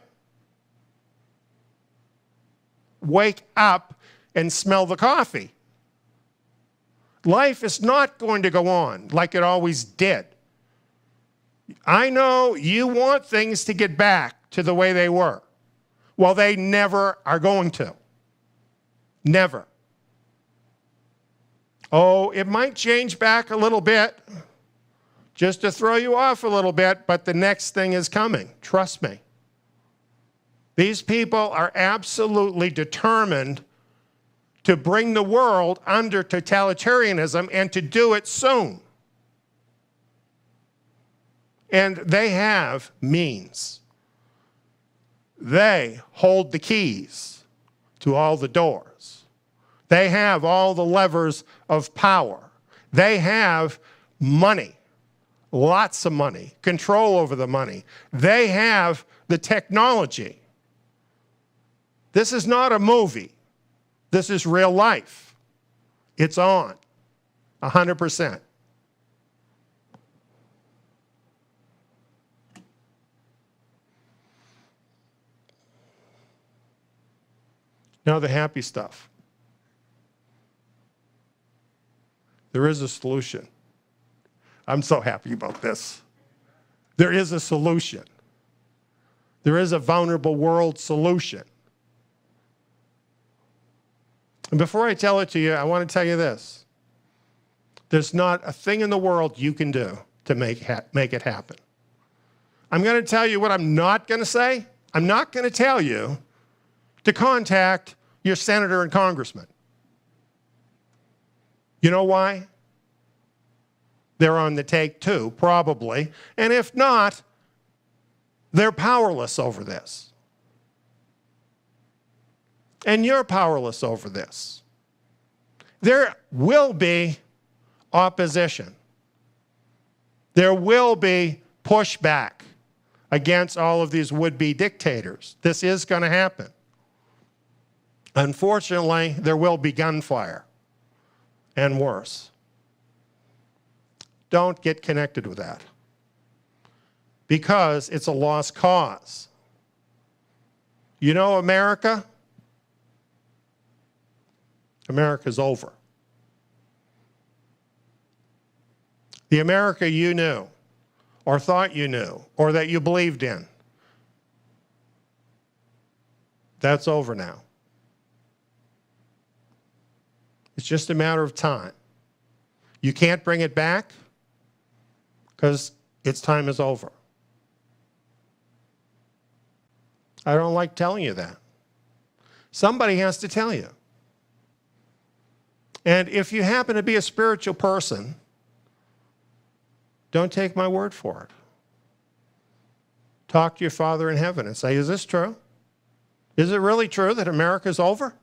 Wake up and smell the coffee. Life is not going to go on like it always did. I know you want things to get back to the way they were. Well, they never are going to. Never. Oh, it might change back a little bit, just to throw you off a little bit, but the next thing is coming. Trust me. These people are absolutely determined to bring the world under totalitarianism and to do it soon. And they have means. They hold the keys to all the doors. They have all the levers of power. They have money, lots of money, control over the money. They have the technology. This is not a movie. This is real life. It's on, 100%. Now the happy stuff. There is a solution. I'm so happy about this. There is a solution. There is a vulnerable world solution. And before I tell it to you, I want to tell you this. There's not a thing in the world you can do to make it happen. I'm going to tell you what I'm not going to say. I'm not going to tell you to contact your senator and congressman. You know why? They're on the take too, probably. And if not, they're powerless over this. And you're powerless over this. There will be opposition. There will be pushback against all of these would-be dictators. This is going to happen. Unfortunately, there will be gunfire and worse. Don't get connected with that because it's a lost cause. You know America? America's over. The America you knew, or thought you knew, or that you believed in, that's over now. It's just a matter of time. You can't bring it back because its time is over. I don't like telling you that. Somebody has to tell you. And if you happen to be a spiritual person, don't take my word for it. Talk to your Father in heaven and say, is this true? Is it really true that America's over?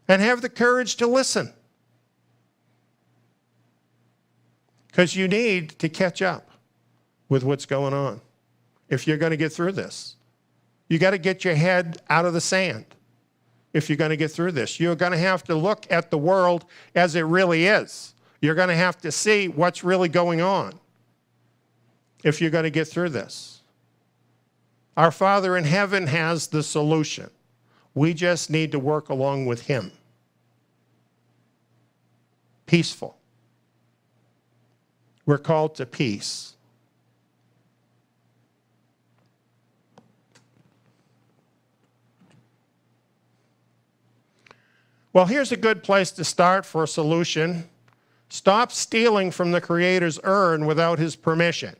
And have the courage to listen. Because you need to catch up with what's going on if you're going to get through this. You got to get your head out of the sand if you're going to get through this. You're going to have to look at the world as it really is. You're going to have to see what's really going on if you're going to get through this. Our Father in heaven has the solution. We just need to work along with him. Peaceful. We're called to peace. Well, here's a good place to start for a solution. Stop stealing from the Creator's urn without his permission.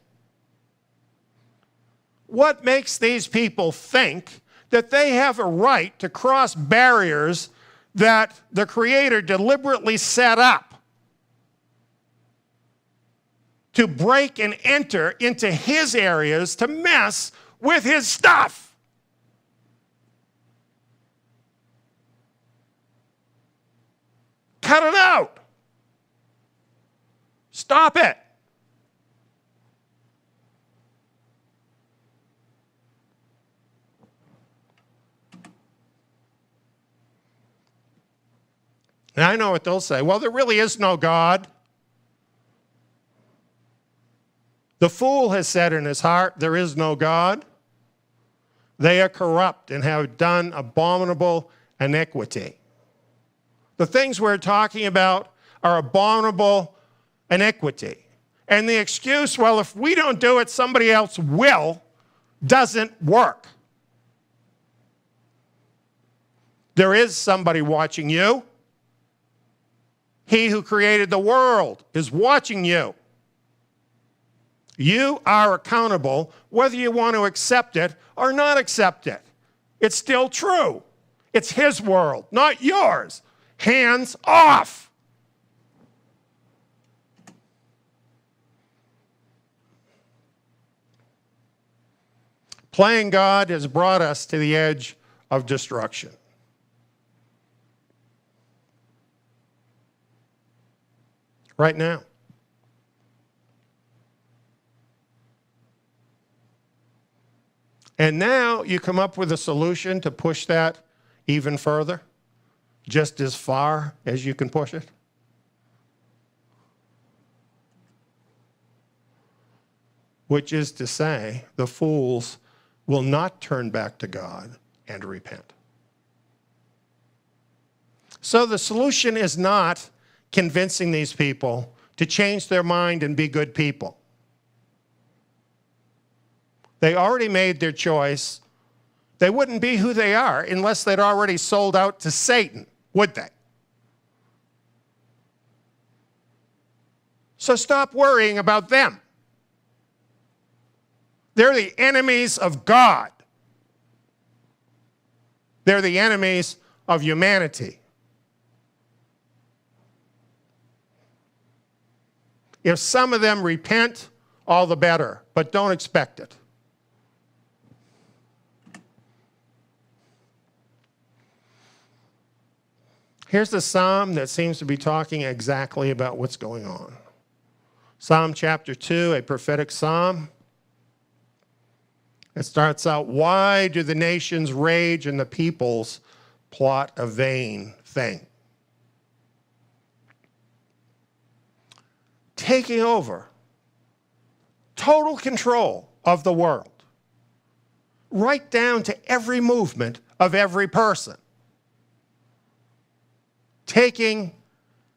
What makes these people think that they have a right to cross barriers that the Creator deliberately set up to break and enter into his areas to mess with his stuff? Cut it out. Stop it. And I know what they'll say. Well, there really is no God. The fool has said in his heart, there is no God. They are corrupt and have done abominable iniquity. The things we're talking about are abominable iniquity. And the excuse, well, if we don't do it, somebody else will, doesn't work. There is somebody watching you. He who created the world is watching you. You are accountable whether you want to accept it or not accept it. It's still true. It's his world, not yours. Hands off. Playing God has brought us to the edge of destruction. Right now. And now you come up with a solution to push that even further, just as far as you can push it. Which is to say, the fools will not turn back to God and repent. So the solution is not convincing these people to change their mind and be good people. They already made their choice. They wouldn't be who they are unless they'd already sold out to Satan, would they? So stop worrying about them. They're the enemies of God. They're the enemies of humanity. If some of them repent, all the better, but don't expect it. Here's the psalm that seems to be talking exactly about what's going on. Psalm chapter 2, a prophetic psalm. It starts out, why do the nations rage and the peoples plot a vain thing? Taking over, total control of the world, right down to every movement of every person. Taking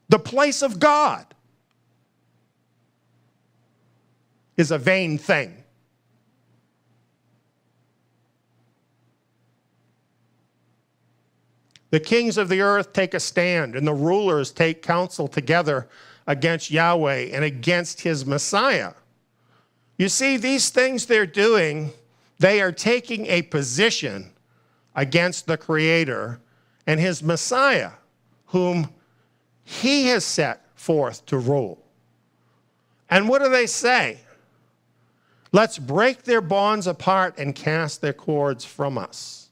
the place of God is a vain thing. The kings of the earth take a stand, and the rulers take counsel together against Yahweh and against his Messiah. You see, these things they're doing, they are taking a position against the Creator and his Messiah, whom he has set forth to rule. And what do they say? Let's break their bonds apart and cast their cords from us.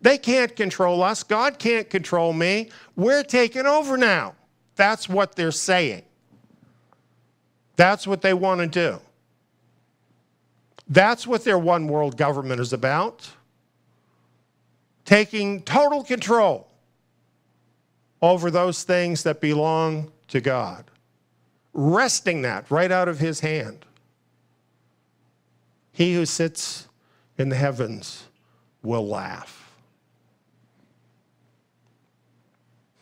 They can't control us. God can't control me. We're taking over now. That's what they're saying. That's what they want to do. That's what their one world government is about. Taking total control over those things that belong to God. Wresting that right out of his hand. He who sits in the heavens will laugh.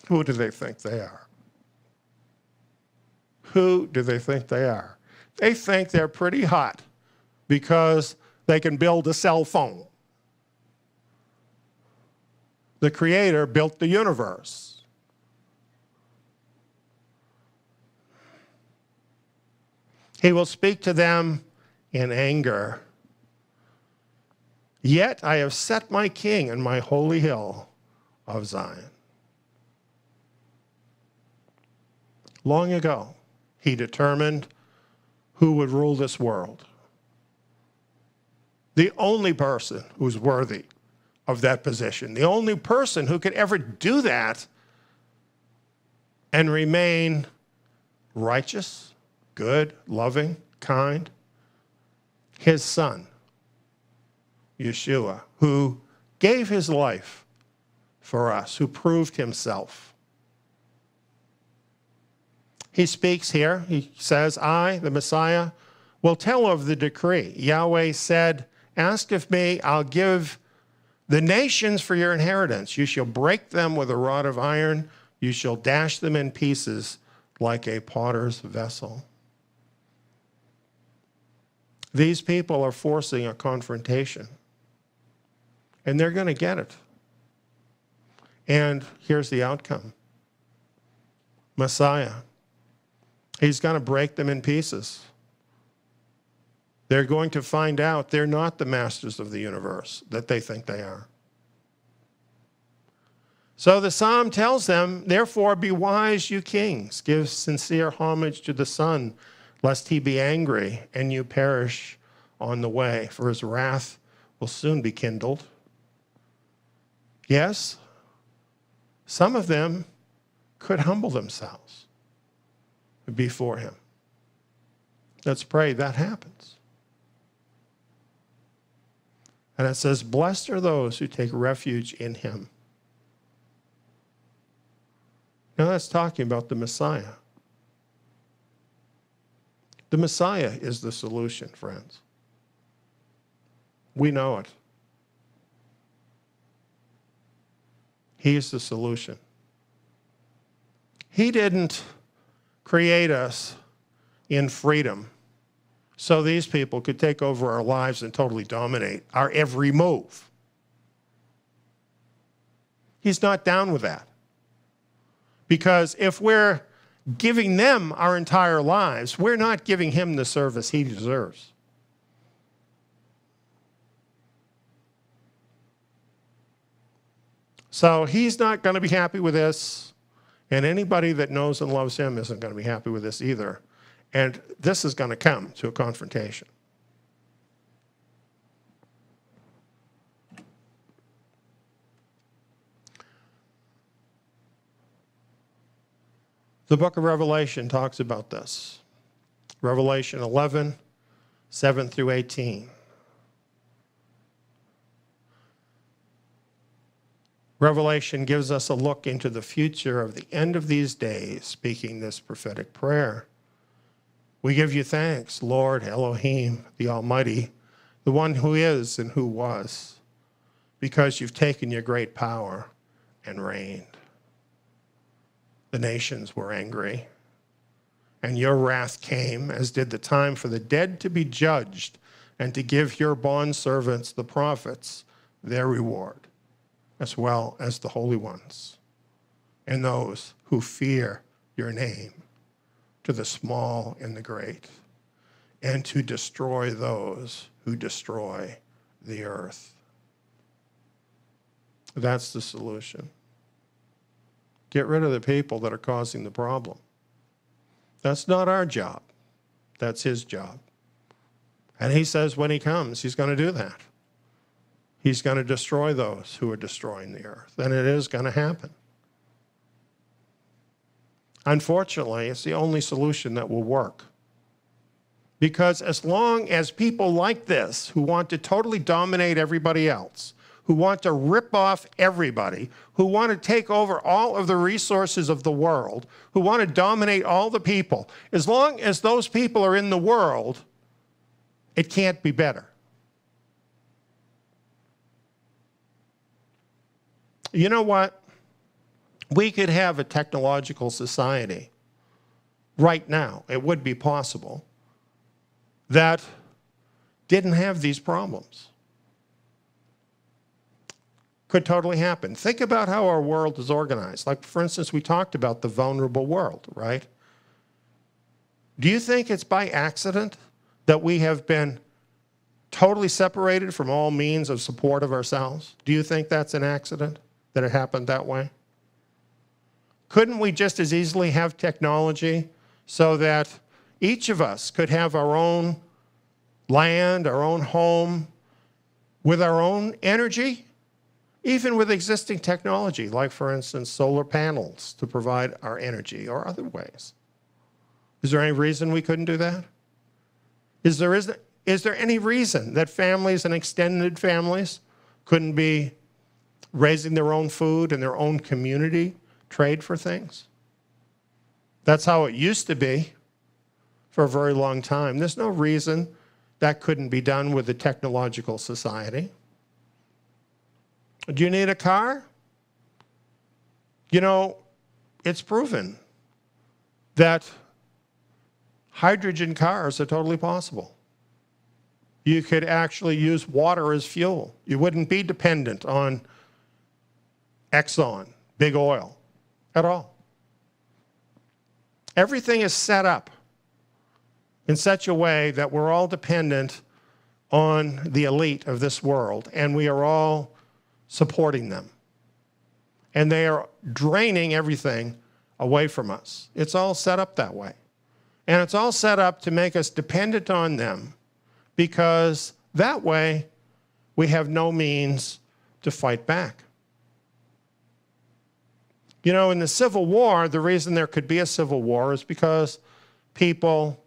Who do they think they are? Who do they think they are? They think they're pretty hot because they can build a cell phone. The Creator built the universe. He will speak to them in anger. Yet I have set my king in my holy hill of Zion. Long ago, he determined who would rule this world. The only person who's worthy of that position, the only person who could ever do that and remain righteous, good, loving, kind, his son, Yeshua, who gave his life for us, who proved himself. He speaks here, he says, I, the Messiah, will tell of the decree. Yahweh said, ask of me, I'll give the nations for your inheritance. You shall break them with a rod of iron. You shall dash them in pieces like a potter's vessel. These people are forcing a confrontation. And they're going to get it. And here's the outcome. Messiah. He's going to break them in pieces. They're going to find out they're not the masters of the universe that they think they are. So the psalm tells them, therefore be wise, you kings. Give sincere homage to the Son, lest he be angry and you perish on the way, for his wrath will soon be kindled. Yes, some of them could humble themselves before him. Let's pray that happens. And it says, blessed are those who take refuge in him. Now that's talking about the Messiah. The Messiah is the solution, friends. We know it. He is the solution. He didn't create us in freedom so these people could take over our lives and totally dominate our every move. He's not down with that. Because if we're giving them our entire lives, we're not giving him the service he deserves. So he's not going to be happy with this, and anybody that knows and loves him isn't going to be happy with this either. And this is going to come to a confrontation. The book of Revelation talks about this. Revelation 11, 7 through 18. Revelation gives us a look into the future of the end of these days, speaking this prophetic prayer. We give you thanks, Lord Elohim, the Almighty, the one who is and who was, because you've taken your great power and reigned. The nations were angry, and your wrath came, as did the time for the dead to be judged, and to give your bondservants, the prophets, their reward, as well as the holy ones, and those who fear your name, to the small and the great, and to destroy those who destroy the earth. That's the solution. Get rid of the people that are causing the problem. That's not our job. That's his job. And he says when he comes, he's going to do that. He's going to destroy those who are destroying the earth. And it is going to happen. Unfortunately, it's the only solution that will work. Because as long as people like this, who want to totally dominate everybody else, who want to rip off everybody, who want to take over all of the resources of the world, who want to dominate all the people, as long as those people are in the world, it can't be better. You know what? We could have a technological society right now, it would be possible, that didn't have these problems. Could totally happen. Think about how our world is organized. Like, for instance, we talked about the vulnerable world, right? Do you think it's by accident that we have been totally separated from all means of support of ourselves? Do you think that's an accident, that it happened that way? Couldn't we just as easily have technology so that each of us could have our own land, our own home, with our own energy? Even with existing technology, like, for instance, solar panels to provide our energy or other ways. Is there any reason we couldn't do that? Is there any reason that families and extended families couldn't be raising their own food in their own community, trade for things? That's how it used to be for a very long time. There's no reason that couldn't be done with a technological society. Do you need a car? You know, it's proven that hydrogen cars are totally possible. You could actually use water as fuel. You wouldn't be dependent on Exxon, big oil, at all. Everything is set up in such a way that we're all dependent on the elite of this world, and we are all supporting them. And they are draining everything away from us. It's all set up that way. And it's all set up to make us dependent on them, because that way we have no means to fight back. You know, in the Civil War, the reason there could be a civil war is because people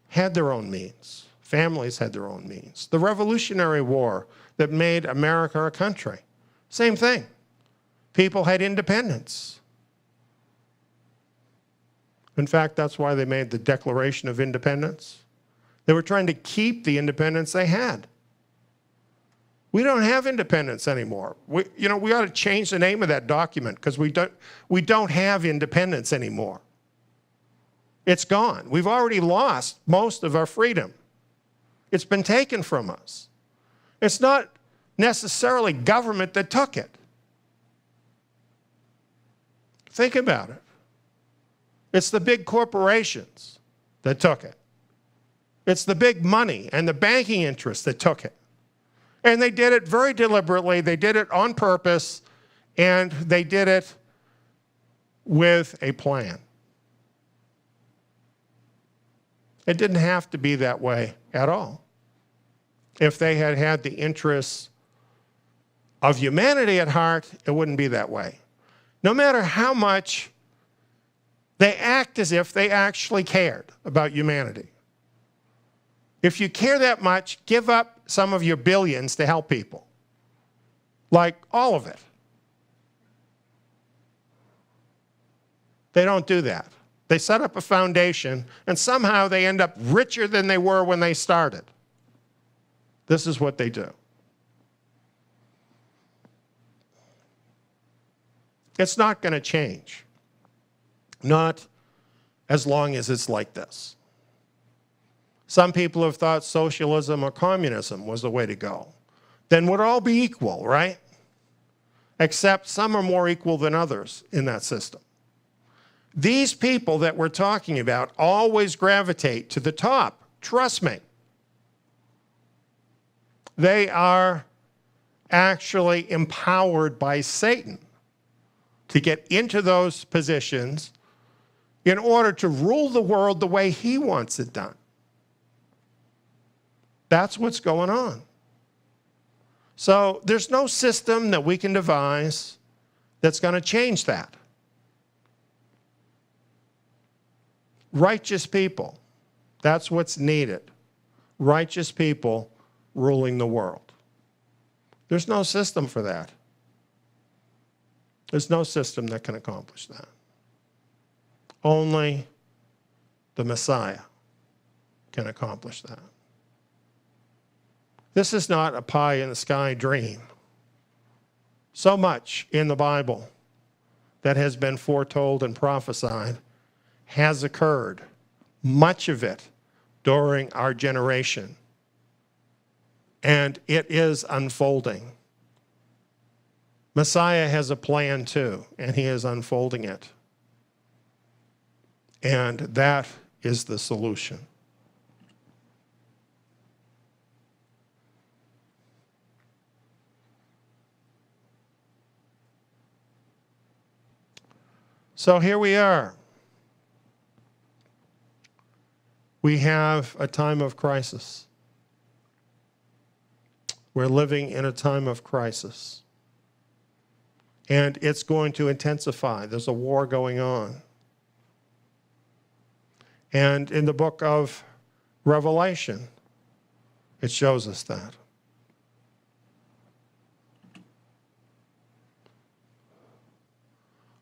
had their own means. Families had their own means. The Revolutionary War that made America a country, same thing. People had independence. In fact, that's why they made the Declaration of Independence. They were trying to keep the independence they had. We don't have independence anymore. We ought to change the name of that document, because we don't have independence anymore. It's gone. We've already lost most of our freedom. It's been taken from us. It's not necessarily government that took it. Think about it. It's the big corporations that took it. It's the big money and the banking interests that took it. And they did it very deliberately. They did it on purpose, and they did it with a plan. It didn't have to be that way at all. If they had had the interests of humanity at heart, it wouldn't be that way. No matter how much they act as if they actually cared about humanity. If you care that much, give up some of your billions to help people. Like all of it. They don't do that. They set up a foundation, and somehow they end up richer than they were when they started. This is what they do. It's not going to change. Not as long as it's like this. Some people have thought socialism or communism was the way to go. Then would all be equal, right? Except some are more equal than others in that system. These people that we're talking about always gravitate to the top. Trust me. They are actually empowered by Satan to get into those positions in order to rule the world the way he wants it done. That's what's going on. So there's no system that we can devise that's going to change that. Righteous people, that's what's needed. Righteous people ruling the world. There's no system for that. There's no system that can accomplish that. Only the Messiah can accomplish that. This is not a pie-in-the-sky dream. So much in the Bible that has been foretold and prophesied has occurred, much of it during our generation. And it is unfolding. Messiah has a plan too, and he is unfolding it. And that is the solution. So here we are. We have a time of crisis. We're living in a time of crisis. And it's going to intensify. There's a war going on. And in the book of Revelation, it shows us that.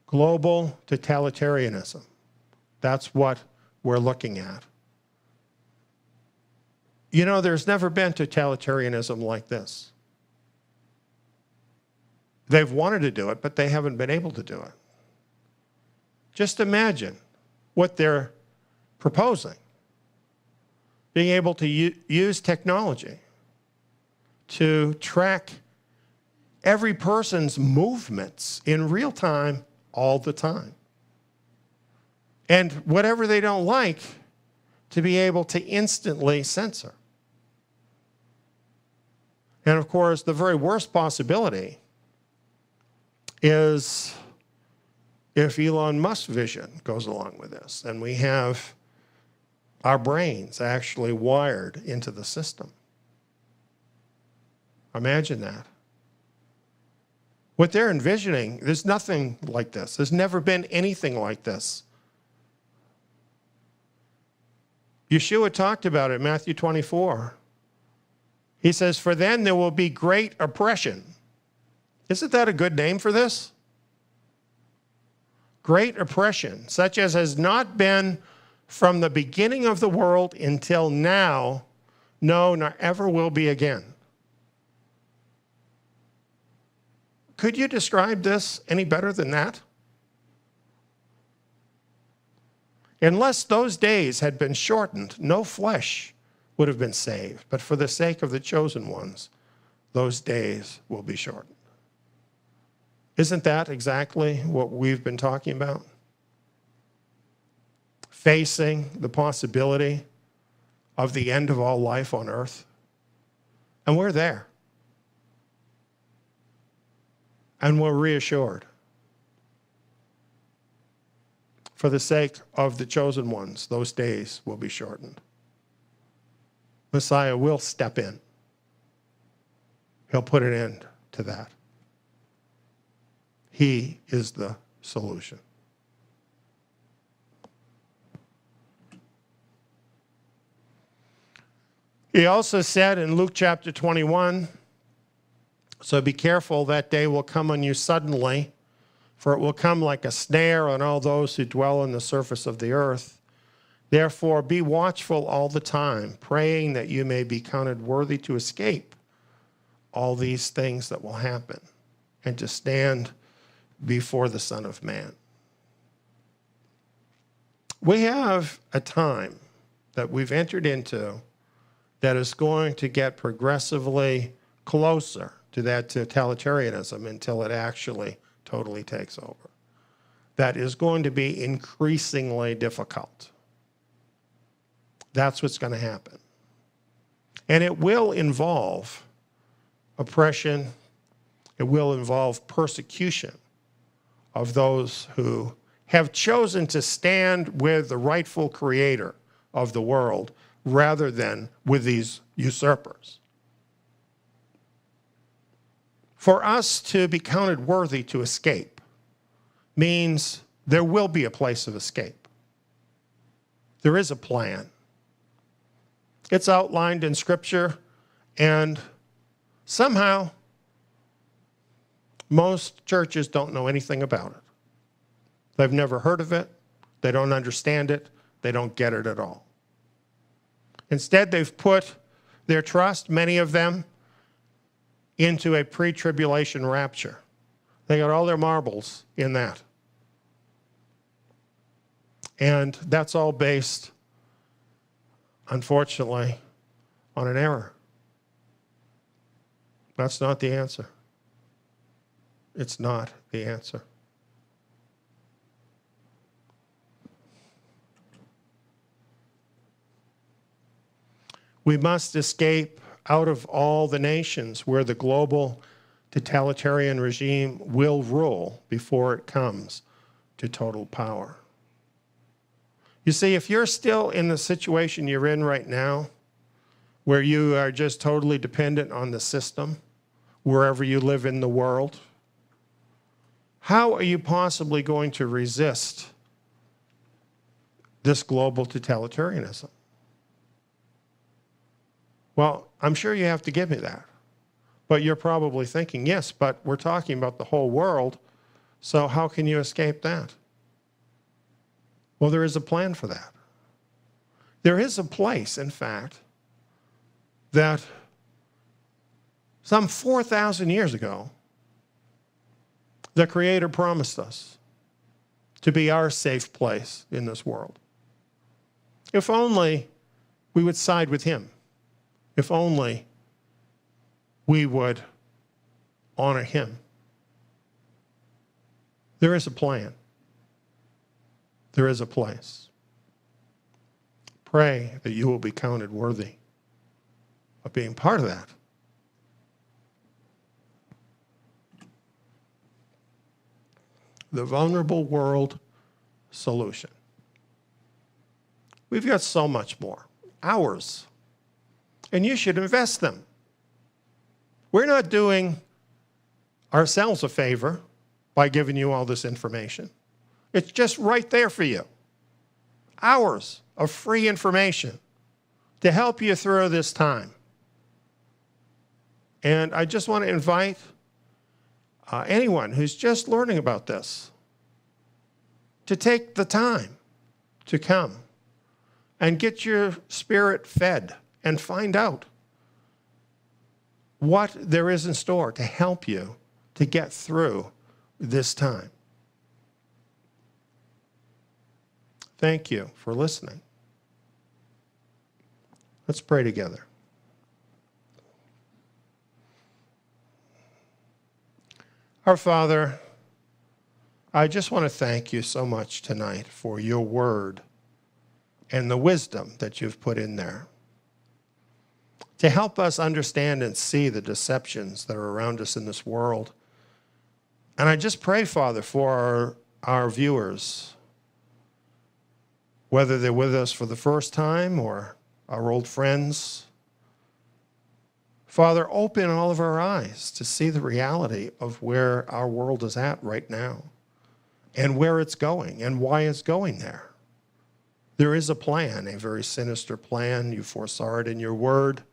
Global totalitarianism. That's what we're looking at. You know, there's never been totalitarianism like this. They've wanted to do it, but they haven't been able to do it. Just imagine what they're proposing. Being able to use technology to track every person's movements in real time all the time. And whatever they don't like, to be able to instantly censor. And of course, the very worst possibility is if Elon Musk's vision goes along with this, and we have our brains actually wired into the system. Imagine that. What they're envisioning, there's nothing like this. There's never been anything like this. Yeshua talked about it in Matthew 24. He says, "For then there will be great oppression." Isn't that a good name for this? Great oppression, such as has not been from the beginning of the world until now, no, nor ever will be again. Could you describe this any better than that? Unless those days had been shortened, no flesh would have been saved. But for the sake of the chosen ones, those days will be shortened. Isn't that exactly what we've been talking about? Facing the possibility of the end of all life on earth. And we're there. And we're reassured. For the sake of the chosen ones, those days will be shortened. Messiah will step in. He'll put an end to that. He is the solution. He also said in Luke chapter 21, so be careful, that day will come on you suddenly, for it will come like a snare on all those who dwell on the surface of the earth. Therefore, be watchful all the time, praying that you may be counted worthy to escape all these things that will happen and to stand before the Son of Man. We have a time that we've entered into that is going to get progressively closer to that totalitarianism until it actually totally takes over. That is going to be increasingly difficult. That's what's going to happen. And it will involve oppression. It will involve persecution of those who have chosen to stand with the rightful creator of the world rather than with these usurpers. For us to be counted worthy to escape means there will be a place of escape. There is a plan. It's outlined in Scripture, and somehow most churches don't know anything about it. They've never heard of it. They don't understand it. They don't get it at all. Instead, they've put their trust, many of them, into a pre-tribulation rapture. They got all their marbles in that. And that's all based, unfortunately, on an error. That's not the answer. It's not the answer. We must escape out of all the nations where the global totalitarian regime will rule before it comes to total power. You see, if you're still in the situation you're in right now, where you are just totally dependent on the system, wherever you live in the world, how are you possibly going to resist this global totalitarianism? Well, I'm sure you have to give me that. But you're probably thinking, yes, but we're talking about the whole world, so how can you escape that? Well, there is a plan for that. There is a place, in fact, that some 4,000 years ago, the Creator promised us to be our safe place in this world. If only we would side with Him. If only we would honor Him. There is a plan. There is a place. Pray that you will be counted worthy of being part of that. The vulnerable world solution. We've got so much more. Hours. And you should invest them. We're not doing ourselves a favor by giving you all this information. It's just right there for you. Hours of free information to help you through this time. And I just want to invite anyone who's just learning about this to take the time to come and get your spirit fed and find out what there is in store to help you to get through this time. Thank you for listening. Let's pray together. Our Father, I just want to thank you so much tonight for your word and the wisdom that you've put in there to help us understand and see the deceptions that are around us in this world. And I just pray, Father, for our viewers, whether they're with us for the first time or our old friends. Father, open all of our eyes to see the reality of where our world is at right now and where it's going and why it's going there. There is a plan, a very sinister plan. You foresaw it in your word,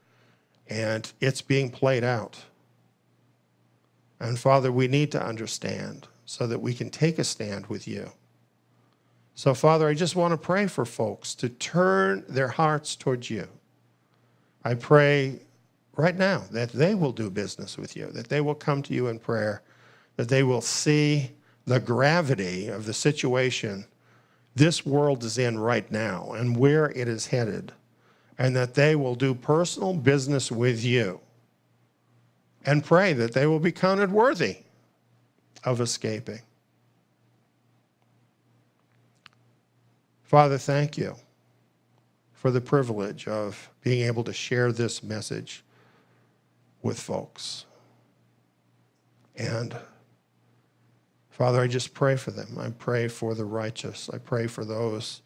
and it's being played out. And Father, we need to understand so that we can take a stand with you. So Father, I just want to pray for folks to turn their hearts towards you. I pray right now that they will do business with you, that they will come to you in prayer, that they will see the gravity of the situation this world is in right now and where it is headed, and that they will do personal business with you and pray that they will be counted worthy of escaping. Father, thank you for the privilege of being able to share this message with folks. And Father, I just pray for them. I pray for the righteous. I pray for those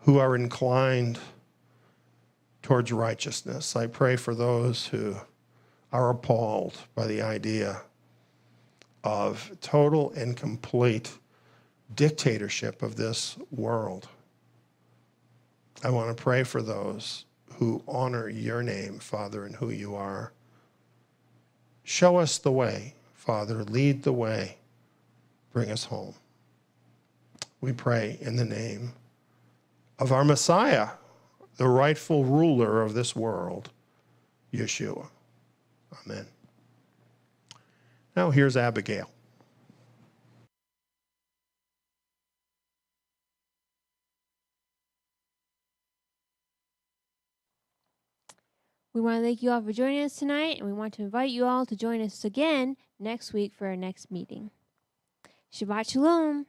who are inclined towards righteousness. I pray for those who are appalled by the idea of total and complete dictatorship of this world. I want to pray for those who honor your name, Father, and who you are. Show us the way, Father. Lead the way. Bring us home. We pray in the name of our Messiah, the rightful ruler of this world, Yeshua. Amen. Now here's Abigail. We want to thank you all for joining us tonight, and we want to invite you all to join us again next week for our next meeting. Shabbat Shalom.